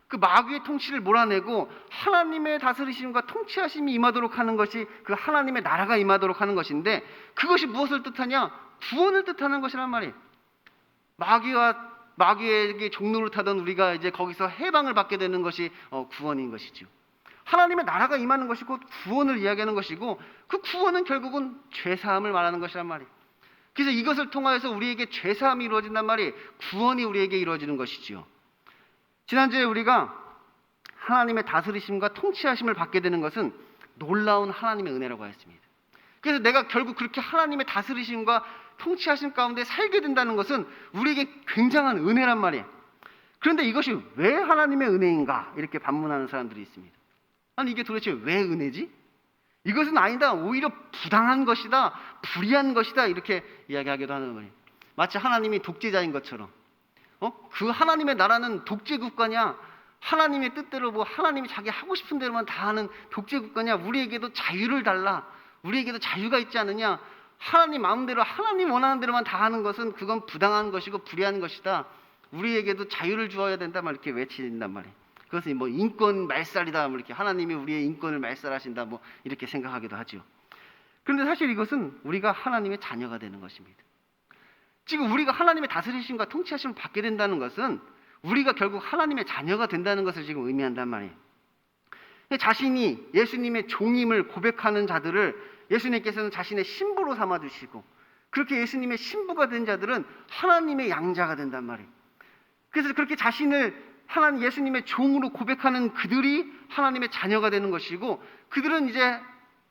그 마귀의 통치를 몰아내고 하나님의 다스리심과 통치하심이 임하도록 하는 것이 그 하나님의 나라가 임하도록 하는 것인데 그것이 무엇을 뜻하냐? 구원을 뜻하는 것이란 말이에요. 마귀에게 종로를 타던 우리가 이제 거기서 해방을 받게 되는 것이 구원인 것이죠. 하나님의 나라가 임하는 것이 곧 구원을 이야기하는 것이고 그 구원은 결국은 죄사함을 말하는 것이란 말이에요. 그래서 이것을 통하여서 우리에게 죄사함이 이루어진단 말이에요. 구원이 우리에게 이루어지는 것이지요. 지난주에 우리가 하나님의 다스리심과 통치하심을 받게 되는 것은 놀라운 하나님의 은혜라고 하였습니다. 그래서 내가 결국 그렇게 하나님의 다스리심과 통치하심 가운데 살게 된다는 것은 우리에게 굉장한 은혜란 말이에요. 그런데 이것이 왜 하나님의 은혜인가 이렇게 반문하는 사람들이 있습니다. 아니 이게 도대체 왜 은혜지? 이것은 아니다, 오히려 부당한 것이다, 불의한 것이다 이렇게 이야기하기도 하는 거예요. 마치 하나님이 독재자인 것처럼 그 하나님의 나라는 독재 국가냐, 하나님의 뜻대로 뭐 하나님이 자기 하고 싶은 대로만 다 하는 독재 국가냐, 우리에게도 자유를 달라, 우리에게도 자유가 있지 않느냐, 하나님 마음대로 하나님 원하는 대로만 다 하는 것은 그건 부당한 것이고 불의한 것이다, 우리에게도 자유를 주어야 된다 막 이렇게 외친단 말이에요. 그것은 뭐 인권 말살이다, 뭐 이렇게 하나님이 우리의 인권을 말살하신다, 뭐 이렇게 생각하기도 하죠. 그런데 사실 이것은 우리가 하나님의 자녀가 되는 것입니다. 지금 우리가 하나님의 다스리심과 통치하심을 받게 된다는 것은 우리가 결국 하나님의 자녀가 된다는 것을 지금 의미한단 말이에요. 자신이 예수님의 종임을 고백하는 자들을 예수님께서는 자신의 신부로 삼아주시고, 그렇게 예수님의 신부가 된 자들은 하나님의 양자가 된단 말이에요. 그래서 그렇게 자신을 하나님 예수님의 종으로 고백하는 그들이 하나님의 자녀가 되는 것이고, 그들은 이제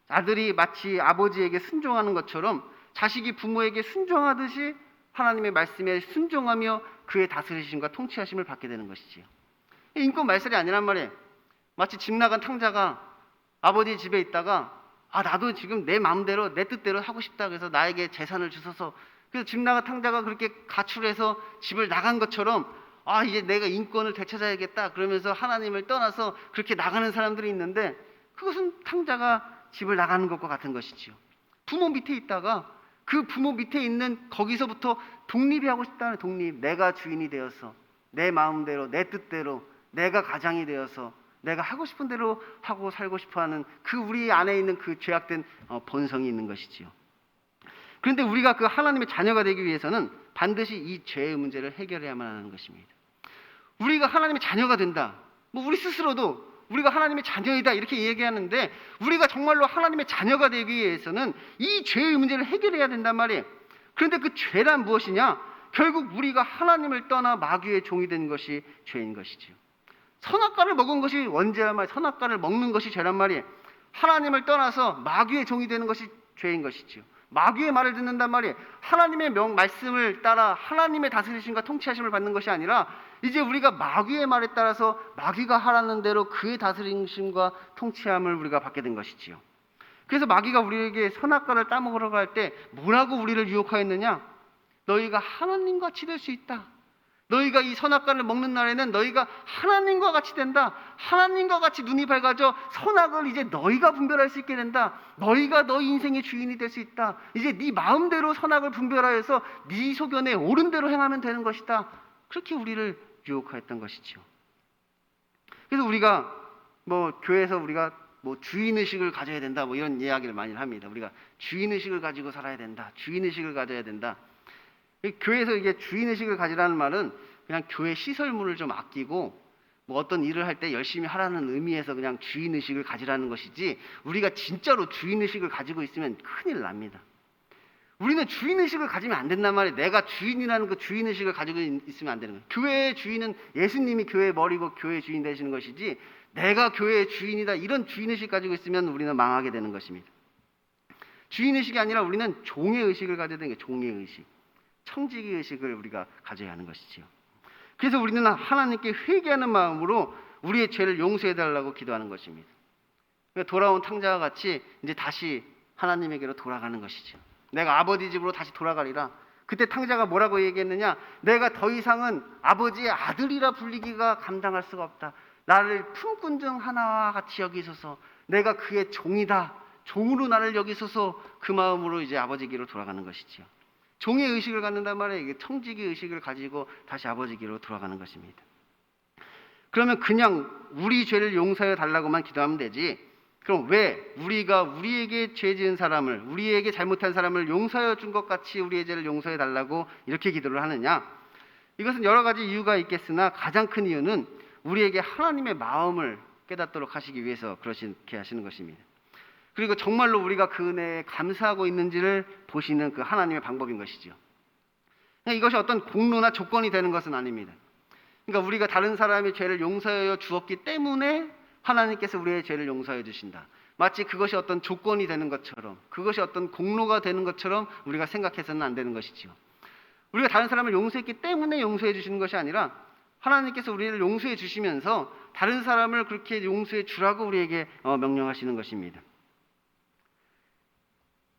아들이 마치 아버지에게 순종하는 것처럼 자식이 부모에게 순종하듯이 하나님의 말씀에 순종하며 그의 다스리심과 통치하심을 받게 되는 것이지요. 인권 말살이 아니란 말이에요. 마치 집 나간 탕자가 아버지 집에 있다가 나도 지금 내 마음대로 내 뜻대로 하고 싶다 그래서 나에게 재산을 주소서, 그래서 집 나간 탕자가 그렇게 가출해서 집을 나간 것처럼 이제 내가 인권을 되찾아야겠다 그러면서 하나님을 떠나서 그렇게 나가는 사람들이 있는데, 그것은 탕자가 집을 나가는 것과 같은 것이지요. 부모 밑에 있다가 그 부모 밑에 있는 거기서부터 독립이 하고 싶다는 독립, 내가 주인이 되어서 내 마음대로 내 뜻대로 내가 가장이 되어서 내가 하고 싶은 대로 하고 살고 싶어하는 그 우리 안에 있는 그 죄악된 본성이 있는 것이지요. 그런데 우리가 그 하나님의 자녀가 되기 위해서는 반드시 이 죄의 문제를 해결해야만 하는 것입니다. 우리가 하나님의 자녀가 된다, 뭐 우리 스스로도 우리가 하나님의 자녀이다 이렇게 얘기하는데, 우리가 정말로 하나님의 자녀가 되기 위해서는 이 죄의 문제를 해결해야 된단 말이에요. 그런데 그 죄란 무엇이냐? 결국 우리가 하나님을 떠나 마귀의 종이 된 것이 죄인 것이지요. 선악과를 먹은 것이 원죄란 말이에요. 선악과를 먹는 것이 죄란 말이에요. 하나님을 떠나서 마귀의 종이 되는 것이 죄인 것이지요. 마귀의 말을 듣는단 말이에요. 하나님의 말씀을 따라 하나님의 다스리심과 통치하심을 받는 것이 아니라 이제 우리가 마귀의 말에 따라서 마귀가 하라는 대로 그의 다스리심과 통치함을 우리가 받게 된 것이지요. 그래서 마귀가 우리에게 선악과를 따먹으러 갈 때 뭐라고 우리를 유혹하였느냐? 너희가 하나님과 같이 될 수 있다. 너희가 이 선악과를 먹는 날에는 너희가 하나님과 같이 된다. 하나님과 같이 눈이 밝아져 선악을 이제 너희가 분별할 수 있게 된다. 너희가 너희 인생의 주인이 될 수 있다. 이제 네 마음대로 선악을 분별하여서 네 소견에 옳은 대로 행하면 되는 것이다. 그렇게 우리를 유혹하였던 것이죠. 그래서 우리가 교회에서 우리가 주인의식을 가져야 된다 이런 이야기를 많이 합니다. 우리가 주인의식을 가지고 살아야 된다. 주인의식을 가져야 된다. 교회에서 이게 주인의식을 가지라는 말은 그냥 교회 시설물을 좀 아끼고 어떤 일을 할 때 열심히 하라는 의미에서 그냥 주인의식을 가지라는 것이지, 우리가 진짜로 주인의식을 가지고 있으면 큰일 납니다. 우리는 주인의식을 가지면 안 된단 말이에요. 내가 주인이라는 그 주인의식을 가지고 있으면 안 되는 거예요. 교회의 주인은 예수님이 교회의 머리고 교회의 주인 되시는 것이지, 내가 교회의 주인이다 이런 주인의식 가지고 있으면 우리는 망하게 되는 것입니다. 주인의식이 아니라 우리는 종의 의식을 가져야 되는 게 종의 의식, 청지기 의식을 우리가 가져야 하는 것이지요. 그래서 우리는 하나님께 회개하는 마음으로 우리의 죄를 용서해 달라고 기도하는 것입니다. 돌아온 탕자와 같이 이제 다시 하나님에게로 돌아가는 것이죠. 내가 아버지 집으로 다시 돌아가리라. 그때 탕자가 뭐라고 얘기했느냐? 내가 더 이상은 아버지의 아들이라 불리기가 감당할 수가 없다. 나를 품꾼 중 하나와 같이 여기소서. 내가 그의 종이다. 종으로 나를 여기소서. 그 마음으로 이제 아버지께로 돌아가는 것이지요. 종의 의식을 갖는단 말이에요. 이게 청지기 의식을 가지고 다시 아버지께로 돌아가는 것입니다. 그러면 그냥 우리 죄를 용서해 달라고만 기도하면 되지, 그럼 왜 우리가 우리에게 죄 지은 사람을, 우리에게 잘못한 사람을 용서해 준 것 같이 우리의 죄를 용서해 달라고 이렇게 기도를 하느냐? 이것은 여러 가지 이유가 있겠으나 가장 큰 이유는 우리에게 하나님의 마음을 깨닫도록 하시기 위해서 그렇게 하시는 것입니다. 그리고 정말로 우리가 그 은혜에 감사하고 있는지를 보시는 그 하나님의 방법인 것이죠. 이것이 어떤 공로나 조건이 되는 것은 아닙니다. 그러니까 우리가 다른 사람의 죄를 용서해 주었기 때문에 하나님께서 우리의 죄를 용서해 주신다. 마치 그것이 어떤 조건이 되는 것처럼, 그것이 어떤 공로가 되는 것처럼 우리가 생각해서는 안 되는 것이지요. 우리가 다른 사람을 용서했기 때문에 용서해 주시는 것이 아니라 하나님께서 우리를 용서해 주시면서 다른 사람을 그렇게 용서해 주라고 우리에게 명령하시는 것입니다.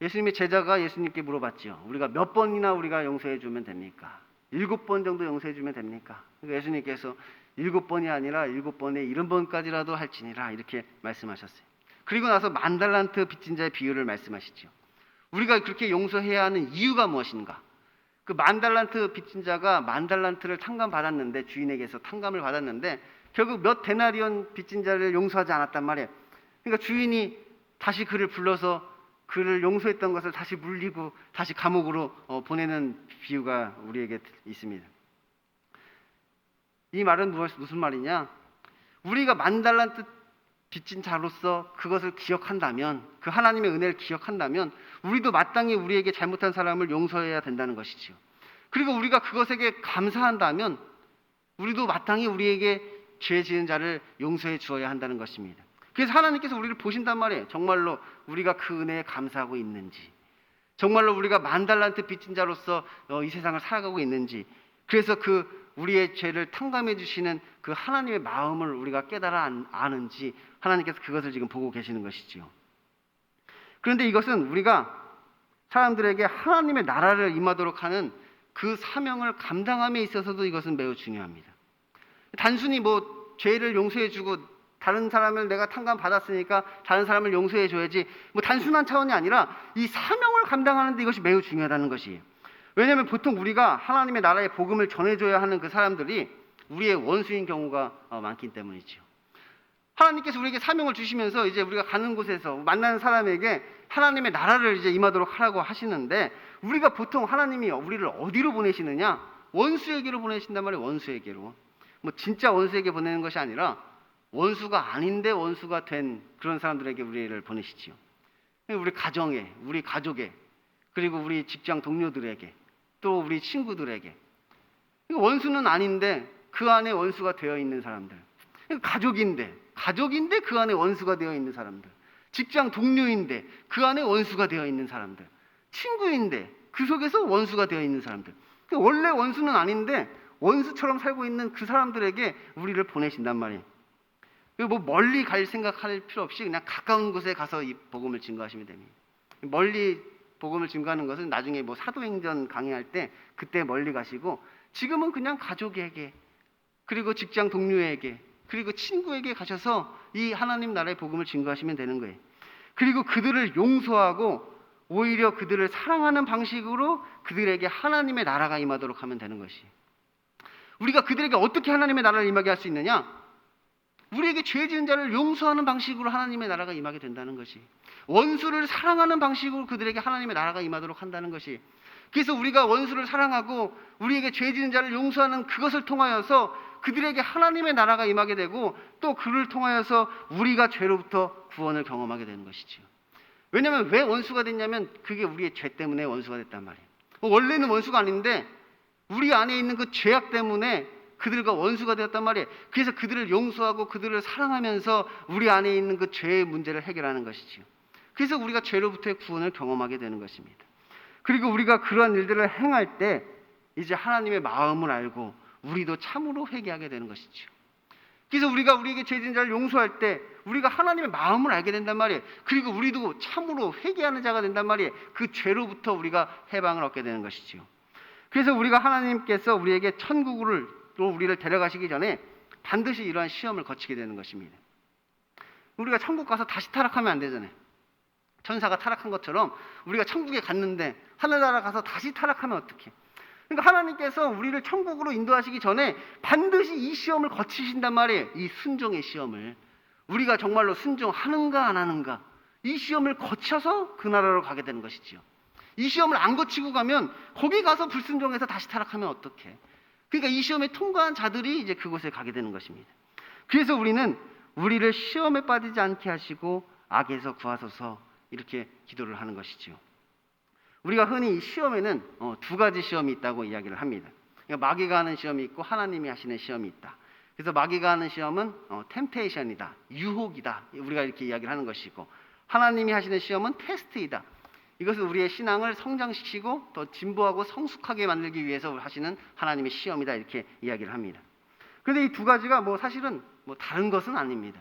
예수님의 제자가 예수님께 물어봤죠. 우리가 몇 번이나 우리가 용서해 주면 됩니까? 7번 정도 용서해 주면 됩니까? 그러니까 예수님께서 7번이 아니라 7번에 70번까지라도 할지니라 이렇게 말씀하셨어요. 그리고 나서 10,000달란트 빚진 자의 비유를 말씀하시죠. 우리가 그렇게 용서해야 하는 이유가 무엇인가? 그 10,000달란트 빚진 자가 10,000달란트를 탕감받았는데, 주인에게서 탕감을 받았는데 결국 몇 데나리온 빚진 자를 용서하지 않았단 말이에요. 그러니까 주인이 다시 그를 불러서 그를 용서했던 것을 다시 물리고 다시 감옥으로 보내는 비유가 우리에게 있습니다. 이 말은 무슨 말이냐? 우리가 10,000달란트 빚진 자로서 그것을 기억한다면, 그 하나님의 은혜를 기억한다면 우리도 마땅히 우리에게 잘못한 사람을 용서해야 된다는 것이지요. 그리고 우리가 그것에게 감사한다면 우리도 마땅히 우리에게 죄 지은 자를 용서해 주어야 한다는 것입니다. 그래서 하나님께서 우리를 보신단 말이에요. 정말로 우리가 그 은혜에 감사하고 있는지, 정말로 우리가 10,000달란트 빚진 자로서 이 세상을 살아가고 있는지, 그래서 그 우리의 죄를 탕감해 주시는 그 하나님의 마음을 우리가 깨달아 아는지 하나님께서 그것을 지금 보고 계시는 것이지요. 그런데 이것은 우리가 사람들에게 하나님의 나라를 임하도록 하는 그 사명을 감당함에 있어서도 이것은 매우 중요합니다. 단순히 뭐 죄를 용서해 주고 다른 사람을 내가 탕감 받았으니까 다른 사람을 용서해 줘야지, 뭐 단순한 차원이 아니라 이 사명을 감당하는데 이것이 매우 중요하다는 것이에요. 왜냐하면 보통 우리가 하나님의 나라의 복음을 전해줘야 하는 그 사람들이 우리의 원수인 경우가 많기 때문이죠. 하나님께서 우리에게 사명을 주시면서 이제 우리가 가는 곳에서 만나는 사람에게 하나님의 나라를 이제 임하도록 하라고 하시는데, 우리가 보통 하나님이 우리를 어디로 보내시느냐? 원수에게로 보내신단 말이에요. 원수에게로. 뭐 진짜 원수에게 보내는 것이 아니라 원수가 아닌데 원수가 된 그런 사람들에게 우리를 보내시지요. 우리 가정에, 우리 가족에, 그리고 우리 직장 동료들에게, 또 우리 친구들에게. 원수는 아닌데 그 안에 원수가 되어 있는 사람들. 가족인데 그 안에 원수가 되어 있는 사람들. 직장 동료인데 그 안에 원수가 되어 있는 사람들. 친구인데 그 속에서 원수가 되어 있는 사람들. 원래 원수는 아닌데 원수처럼 살고 있는 그 사람들에게 우리를 보내신단 말이에요. 뭐 멀리 갈 생각할 필요 없이 그냥 가까운 곳에 가서 이 복음을 증거하시면 됩니다. 멀리 복음을 증거하는 것은 나중에 뭐 사도행전 강의할 때 그때 멀리 가시고, 지금은 그냥 가족에게, 그리고 직장 동료에게, 그리고 친구에게 가셔서 이 하나님 나라의 복음을 증거하시면 되는 거예요. 그리고 그들을 용서하고 오히려 그들을 사랑하는 방식으로 그들에게 하나님의 나라가 임하도록 하면 되는 것이. 우리가 그들에게 어떻게 하나님의 나라를 임하게 할 수 있느냐? 우리에게 죄 지은 자를 용서하는 방식으로 하나님의 나라가 임하게 된다는 것이. 원수를 사랑하는 방식으로 그들에게 하나님의 나라가 임하도록 한다는 것이. 그래서 우리가 원수를 사랑하고 우리에게 죄 지은 자를 용서하는 그것을 통하여서 그들에게 하나님의 나라가 임하게 되고, 또 그를 통하여서 우리가 죄로부터 구원을 경험하게 되는 것이지요. 왜냐하면 왜 원수가 됐냐면 그게 우리의 죄 때문에 원수가 됐단 말이에요. 원래는 원수가 아닌데 우리 안에 있는 그 죄악 때문에 그들과 원수가 되었단 말이에요. 그래서 그들을 용서하고 그들을 사랑하면서 우리 안에 있는 그 죄의 문제를 해결하는 것이지요. 그래서 우리가 죄로부터의 구원을 경험하게 되는 것입니다. 그리고 우리가 그러한 일들을 행할 때 이제 하나님의 마음을 알고 우리도 참으로 회개하게 되는 것이죠. 그래서 우리가 우리에게 죄 지은 자를 용서할 때 우리가 하나님의 마음을 알게 된단 말이에요. 그리고 우리도 참으로 회개하는 자가 된단 말이에요. 그 죄로부터 우리가 해방을 얻게 되는 것이지요. 그래서 우리가 하나님께서 우리에게 천국으로 우리를 데려가시기 전에 반드시 이러한 시험을 거치게 되는 것입니다. 우리가 천국 가서 다시 타락하면 안 되잖아요. 천사가 타락한 것처럼 우리가 천국에 갔는데 하늘나라 가서 다시 타락하면 어떡해? 그러니까 하나님께서 우리를 천국으로 인도하시기 전에 반드시 이 시험을 거치신단 말이에요. 이 순종의 시험을. 우리가 정말로 순종하는가 안 하는가, 이 시험을 거쳐서 그 나라로 가게 되는 것이지요. 이 시험을 안 거치고 가면 거기 가서 불순종해서 다시 타락하면 어떡해? 그러니까 이 시험에 통과한 자들이 이제 그곳에 가게 되는 것입니다. 그래서 우리는 우리를 시험에 빠지지 않게 하시고 악에서 구하소서 이렇게 기도를 하는 것이지요. 우리가 흔히 이 시험에는 두 가지 시험이 있다고 이야기를 합니다. 그러니까 마귀가 하는 시험이 있고 하나님이 하시는 시험이 있다. 그래서 마귀가 하는 시험은 템테이션이다, 유혹이다, 우리가 이렇게 이야기를 하는 것이고, 하나님이 하시는 시험은 테스트이다. 이것은 우리의 신앙을 성장시키고 더 진보하고 성숙하게 만들기 위해서 하시는 하나님의 시험이다. 이렇게 이야기를 합니다. 그런데 이 두 가지가 사실은 다른 것은 아닙니다.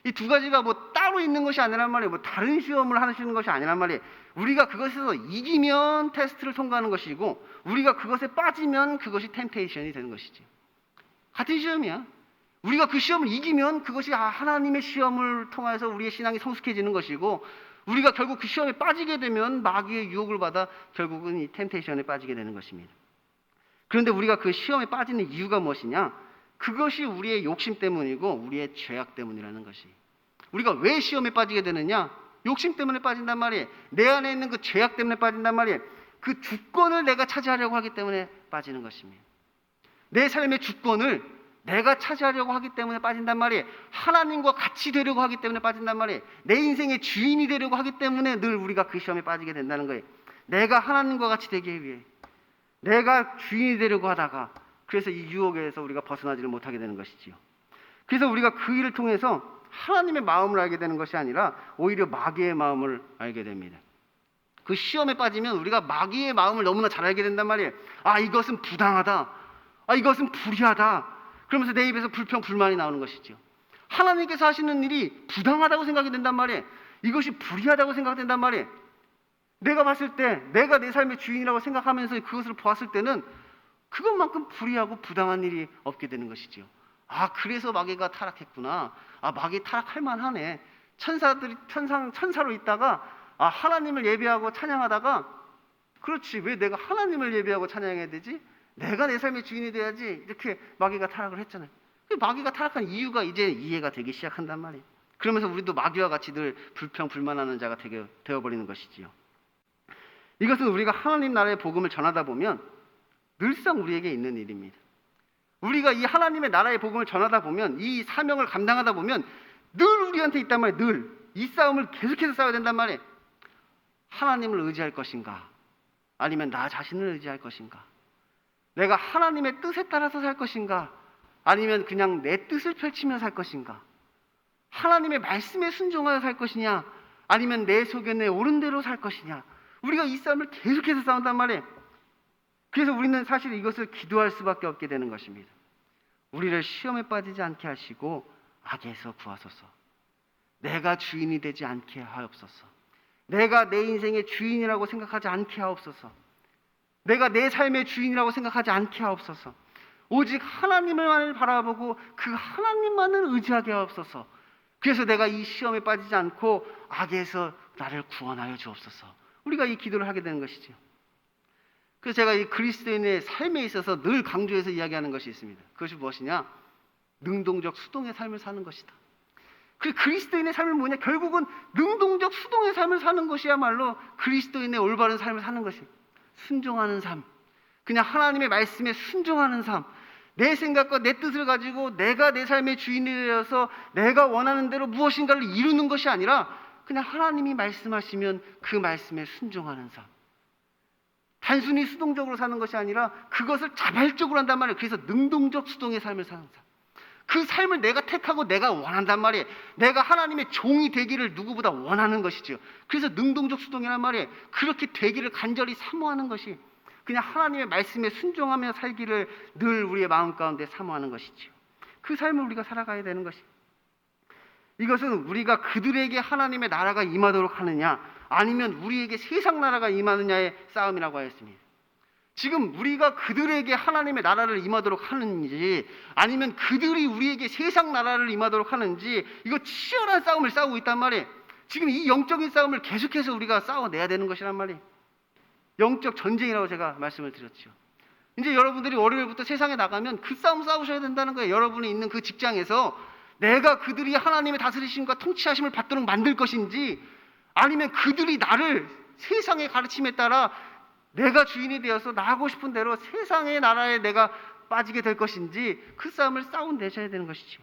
이 두 가지가 따로 있는 것이 아니란 말이에요. 다른 시험을 하시는 것이 아니란 말이에요. 우리가 그것에서 이기면 테스트를 통과하는 것이고 우리가 그것에 빠지면 그것이 템테이션이 되는 것이지. 같은 시험이야. 우리가 그 시험을 이기면 그것이 하나님의 시험을 통해서 우리의 신앙이 성숙해지는 것이고 우리가 결국 그 시험에 빠지게 되면 마귀의 유혹을 받아 결국은 이 템테이션에 빠지게 되는 것입니다. 그런데 우리가 그 시험에 빠지는 이유가 무엇이냐? 그것이 우리의 욕심 때문이고 우리의 죄악 때문이라는 것이. 우리가 왜 시험에 빠지게 되느냐? 욕심 때문에 빠진단 말이에요. 내 안에 있는 그 죄악 때문에 빠진단 말이에요. 그 주권을 내가 차지하려고 하기 때문에 빠지는 것입니다. 내 삶의 주권을 내가 차지하려고 하기 때문에 빠진단 말이에요. 하나님과 같이 되려고 하기 때문에 빠진단 말이에요. 내 인생의 주인이 되려고 하기 때문에 늘 우리가 그 시험에 빠지게 된다는 거예요. 내가 하나님과 같이 되기 위해 내가 주인이 되려고 하다가 그래서 이 유혹에서 우리가 벗어나지를 못하게 되는 것이지요. 그래서 우리가 그 일을 통해서 하나님의 마음을 알게 되는 것이 아니라 오히려 마귀의 마음을 알게 됩니다. 그 시험에 빠지면 우리가 마귀의 마음을 너무나 잘 알게 된단 말이에요. 이것은 부당하다. 이것은 불의하다. 그러면서 내 입에서 불평, 불만이 나오는 것이죠. 하나님께서 하시는 일이 부당하다고 생각이 된단 말이에요. 이것이 불의하다고 생각된단 말이에요. 내가 봤을 때 내가 내 삶의 주인이라고 생각하면서 그것을 보았을 때는 그것만큼 불의하고 부당한 일이 없게 되는 것이죠. 그래서 마귀가 타락했구나. 마귀 타락할 만하네. 천사로 있다가 하나님을 예배하고 찬양하다가 그렇지, 왜 내가 하나님을 예배하고 찬양해야 되지? 내가 내 삶의 주인이 돼야지. 이렇게 마귀가 타락을 했잖아요. 마귀가 타락한 이유가 이제 이해가 되기 시작한단 말이에요. 그러면서 우리도 마귀와 같이 늘 불평, 불만하는 자가 되어버리는 것이지요. 이것은 우리가 하나님 나라의 복음을 전하다 보면 늘상 우리에게 있는 일입니다. 우리가 이 하나님의 나라의 복음을 전하다 보면 이 사명을 감당하다 보면 늘 우리한테 있단 말이에요. 늘 이 싸움을 계속해서 싸워야 된단 말이에요. 하나님을 의지할 것인가? 아니면 나 자신을 의지할 것인가? 내가 하나님의 뜻에 따라서 살 것인가? 아니면 그냥 내 뜻을 펼치며 살 것인가? 하나님의 말씀에 순종하여 살 것이냐? 아니면 내 소견에 옳은 대로 살 것이냐? 우리가 이 싸움을 계속해서 싸운단 말이에요. 그래서 우리는 사실 이것을 기도할 수밖에 없게 되는 것입니다. 우리를 시험에 빠지지 않게 하시고 악에서 구하소서. 내가 주인이 되지 않게 하옵소서. 내가 내 인생의 주인이라고 생각하지 않게 하옵소서. 내가 내 삶의 주인이라고 생각하지 않게 하옵소서. 오직 하나님을만 바라보고 그 하나님만을 의지하게 하옵소서. 그래서 내가 이 시험에 빠지지 않고 악에서 나를 구원하여 주옵소서. 우리가 이 기도를 하게 되는 것이죠. 그래서 제가 이 그리스도인의 삶에 있어서 늘 강조해서 이야기하는 것이 있습니다. 그것이 무엇이냐? 능동적 수동의 삶을 사는 것이다. 그 그리스도인의 삶은 뭐냐? 결국은 능동적 수동의 삶을 사는 것이야말로 그리스도인의 올바른 삶을 사는 것이. 순종하는 삶, 그냥 하나님의 말씀에 순종하는 삶, 내 생각과 내 뜻을 가지고 내가 내 삶의 주인이 되어서 내가 원하는 대로 무엇인가를 이루는 것이 아니라 그냥 하나님이 말씀하시면 그 말씀에 순종하는 삶. 단순히 수동적으로 사는 것이 아니라 그것을 자발적으로 한단 말이에요. 그래서 능동적 수동의 삶을 사는 삶. 그 삶을 내가 택하고 내가 원한단 말이에요. 내가 하나님의 종이 되기를 누구보다 원하는 것이죠. 그래서 능동적 수동이란 말이에요. 그렇게 되기를 간절히 사모하는 것이 그냥 하나님의 말씀에 순종하며 살기를 늘 우리의 마음 가운데 사모하는 것이죠. 그 삶을 우리가 살아가야 되는 것이. 이것은 우리가 그들에게 하나님의 나라가 임하도록 하느냐 아니면 우리에게 세상 나라가 임하느냐의 싸움이라고 하였습니다. 지금 우리가 그들에게 하나님의 나라를 임하도록 하는지 아니면 그들이 우리에게 세상 나라를 임하도록 하는지 이거 치열한 싸움을 싸우고 있단 말이에요. 지금 이 영적인 싸움을 계속해서 우리가 싸워내야 되는 것이란 말이에요. 영적 전쟁이라고 제가 말씀을 드렸죠. 이제 여러분들이 월요일부터 세상에 나가면 그 싸움 싸우셔야 된다는 거예요. 여러분이 있는 그 직장에서 내가 그들이 하나님의 다스리심과 통치하심을 받도록 만들 것인지 아니면 그들이 나를 세상의 가르침에 따라 내가 주인이 되어서 나하고 싶은 대로 세상의 나라에 내가 빠지게 될 것인지 그 싸움을 싸워내셔야 되는 것이죠.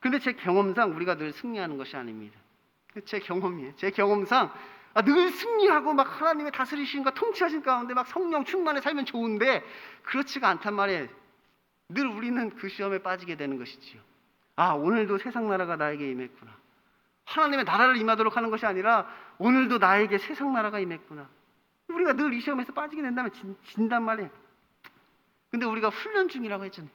그런데 제 경험상 우리가 늘 승리하는 것이 아닙니다. 제 경험이에요. 제 경험상 늘 승리하고 막 하나님의 다스리심과 통치하심 가운데 막 성령 충만에 살면 좋은데 그렇지가 않단 말이에요. 늘 우리는 그 시험에 빠지게 되는 것이지요. 오늘도 세상 나라가 나에게 임했구나. 하나님의 나라를 임하도록 하는 것이 아니라 오늘도 나에게 세상 나라가 임했구나. 우리가 늘 이 시험에서 빠지게 된다면 진단 말이에요. 근데 우리가 훈련 중이라고 했잖아요.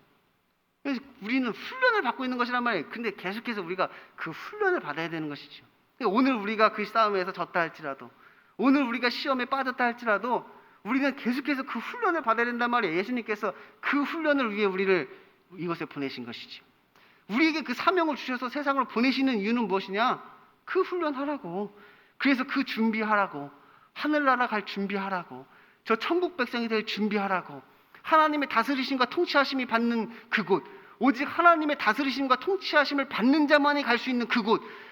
그래서 우리는 훈련을 받고 있는 것이란 말이에요. 근데 계속해서 우리가 그 훈련을 받아야 되는 것이죠. 오늘 우리가 그 싸움에서 졌다 할지라도, 오늘 우리가 시험에 빠졌다 할지라도 우리는 계속해서 그 훈련을 받아야 된단 말이에요. 예수님께서 그 훈련을 위해 우리를 이곳에 보내신 것이죠. 우리에게 그 사명을 주셔서 세상을 보내시는 이유는 무엇이냐? 그 훈련하라고. 그래서 그 준비하라고. 하늘나라 갈 준비하라고. 저 천국 백성이 될 준비하라고. 하나님의 다스리심과 통치하심이 받는 그곳, 오직 하나님의 다스리심과 통치하심을 받는 자만이 갈 수 있는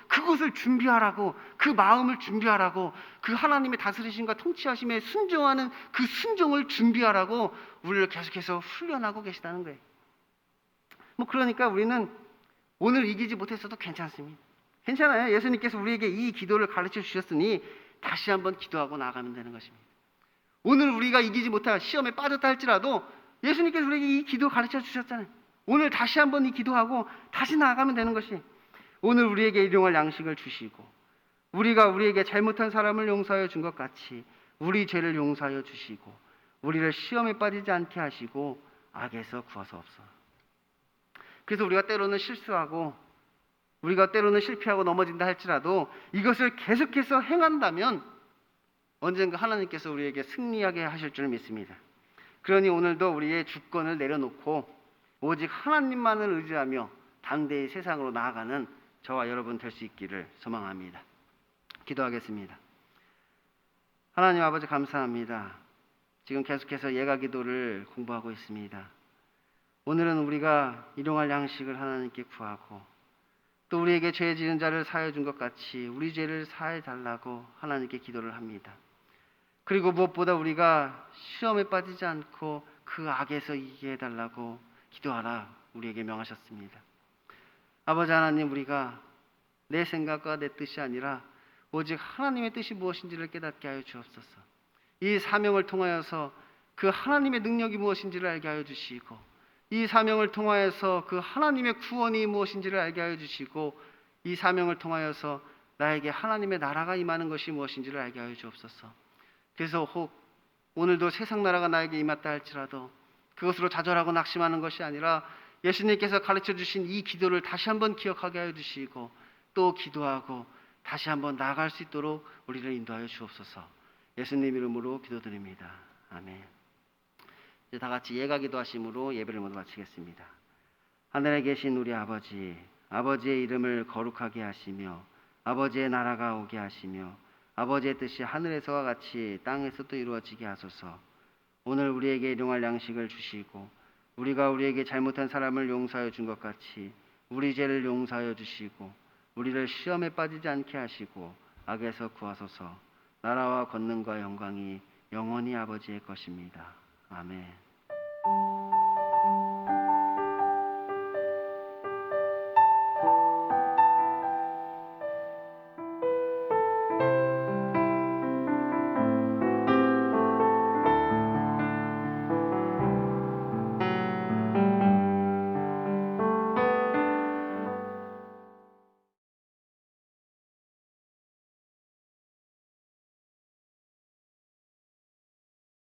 그곳을 준비하라고, 그 마음을 준비하라고, 그 하나님의 다스리심과 통치하심에 순종하는 그 순종을 준비하라고 우리를 계속해서 훈련하고 계시다는 거예요. 그러니까 우리는 오늘 이기지 못했어도 괜찮습니다. 괜찮아요. 예수님께서 우리에게 이 기도를 가르쳐 주셨으니 다시 한번 기도하고 나아가면 되는 것입니다. 오늘 우리가 이기지 못할 시험에 빠졌다 할지라도 예수님께서 우리에게 이 기도 가르쳐 주셨잖아요. 오늘 다시 한번 이 기도하고 다시 나아가면 되는 것이, 오늘 우리에게 일용할 양식을 주시고 우리가 우리에게 잘못한 사람을 용서하여 준 것 같이 우리 죄를 용서하여 주시고 우리를 시험에 빠지지 않게 하시고 악에서 구하소서. 그래서 우리가 때로는 실수하고 우리가 때로는 실패하고 넘어진다 할지라도 이것을 계속해서 행한다면 언젠가 하나님께서 우리에게 승리하게 하실 줄 믿습니다. 그러니 오늘도 우리의 주권을 내려놓고 오직 하나님만을 의지하며 담대히 세상으로 나아가는 저와 여러분 될 수 있기를 소망합니다. 기도하겠습니다. 하나님 아버지 감사합니다. 지금 계속해서 예가 기도를 공부하고 있습니다. 오늘은 우리가 일용할 양식을 하나님께 구하고 또 우리에게 죄 지은 자를 사하여 준 것 같이 우리 죄를 사해 달라고 하나님께 기도를 합니다. 그리고 무엇보다 우리가 시험에 빠지지 않고 그 악에서 이기게 해달라고 기도하라 우리에게 명하셨습니다. 아버지 하나님, 우리가 내 생각과 내 뜻이 아니라 오직 하나님의 뜻이 무엇인지를 깨닫게 하여 주옵소서. 이 사명을 통하여서 그 하나님의 능력이 무엇인지를 알게 하여 주시고 이 사명을 통하여서 그 하나님의 구원이 무엇인지를 알게 하여 주시고 이 사명을 통하여서 나에게 하나님의 나라가 임하는 것이 무엇인지를 알게 하여 주옵소서. 그래서 혹 오늘도 세상 나라가 나에게 임했다 할지라도 그것으로 좌절하고 낙심하는 것이 아니라 예수님께서 가르쳐 주신 이 기도를 다시 한번 기억하게 하여 주시고 또 기도하고 다시 한번 나아갈 수 있도록 우리를 인도하여 주옵소서. 예수님 이름으로 기도드립니다. 아멘. 이제 다 같이 예가 기도하심으로 예배를 모두 마치겠습니다. 하늘에 계신 우리 아버지, 아버지의 이름을 거룩하게 하시며 아버지의 나라가 오게 하시며 아버지의 뜻이 하늘에서와 같이 땅에서도 이루어지게 하소서. 오늘 우리에게 일용할 양식을 주시고 우리가 우리에게 잘못한 사람을 용서하여 준 것 같이 우리 죄를 용서하여 주시고 우리를 시험에 빠지지 않게 하시고 악에서 구하소서. 나라와 권능과 영광이 영원히 아버지의 것입니다. 아멘.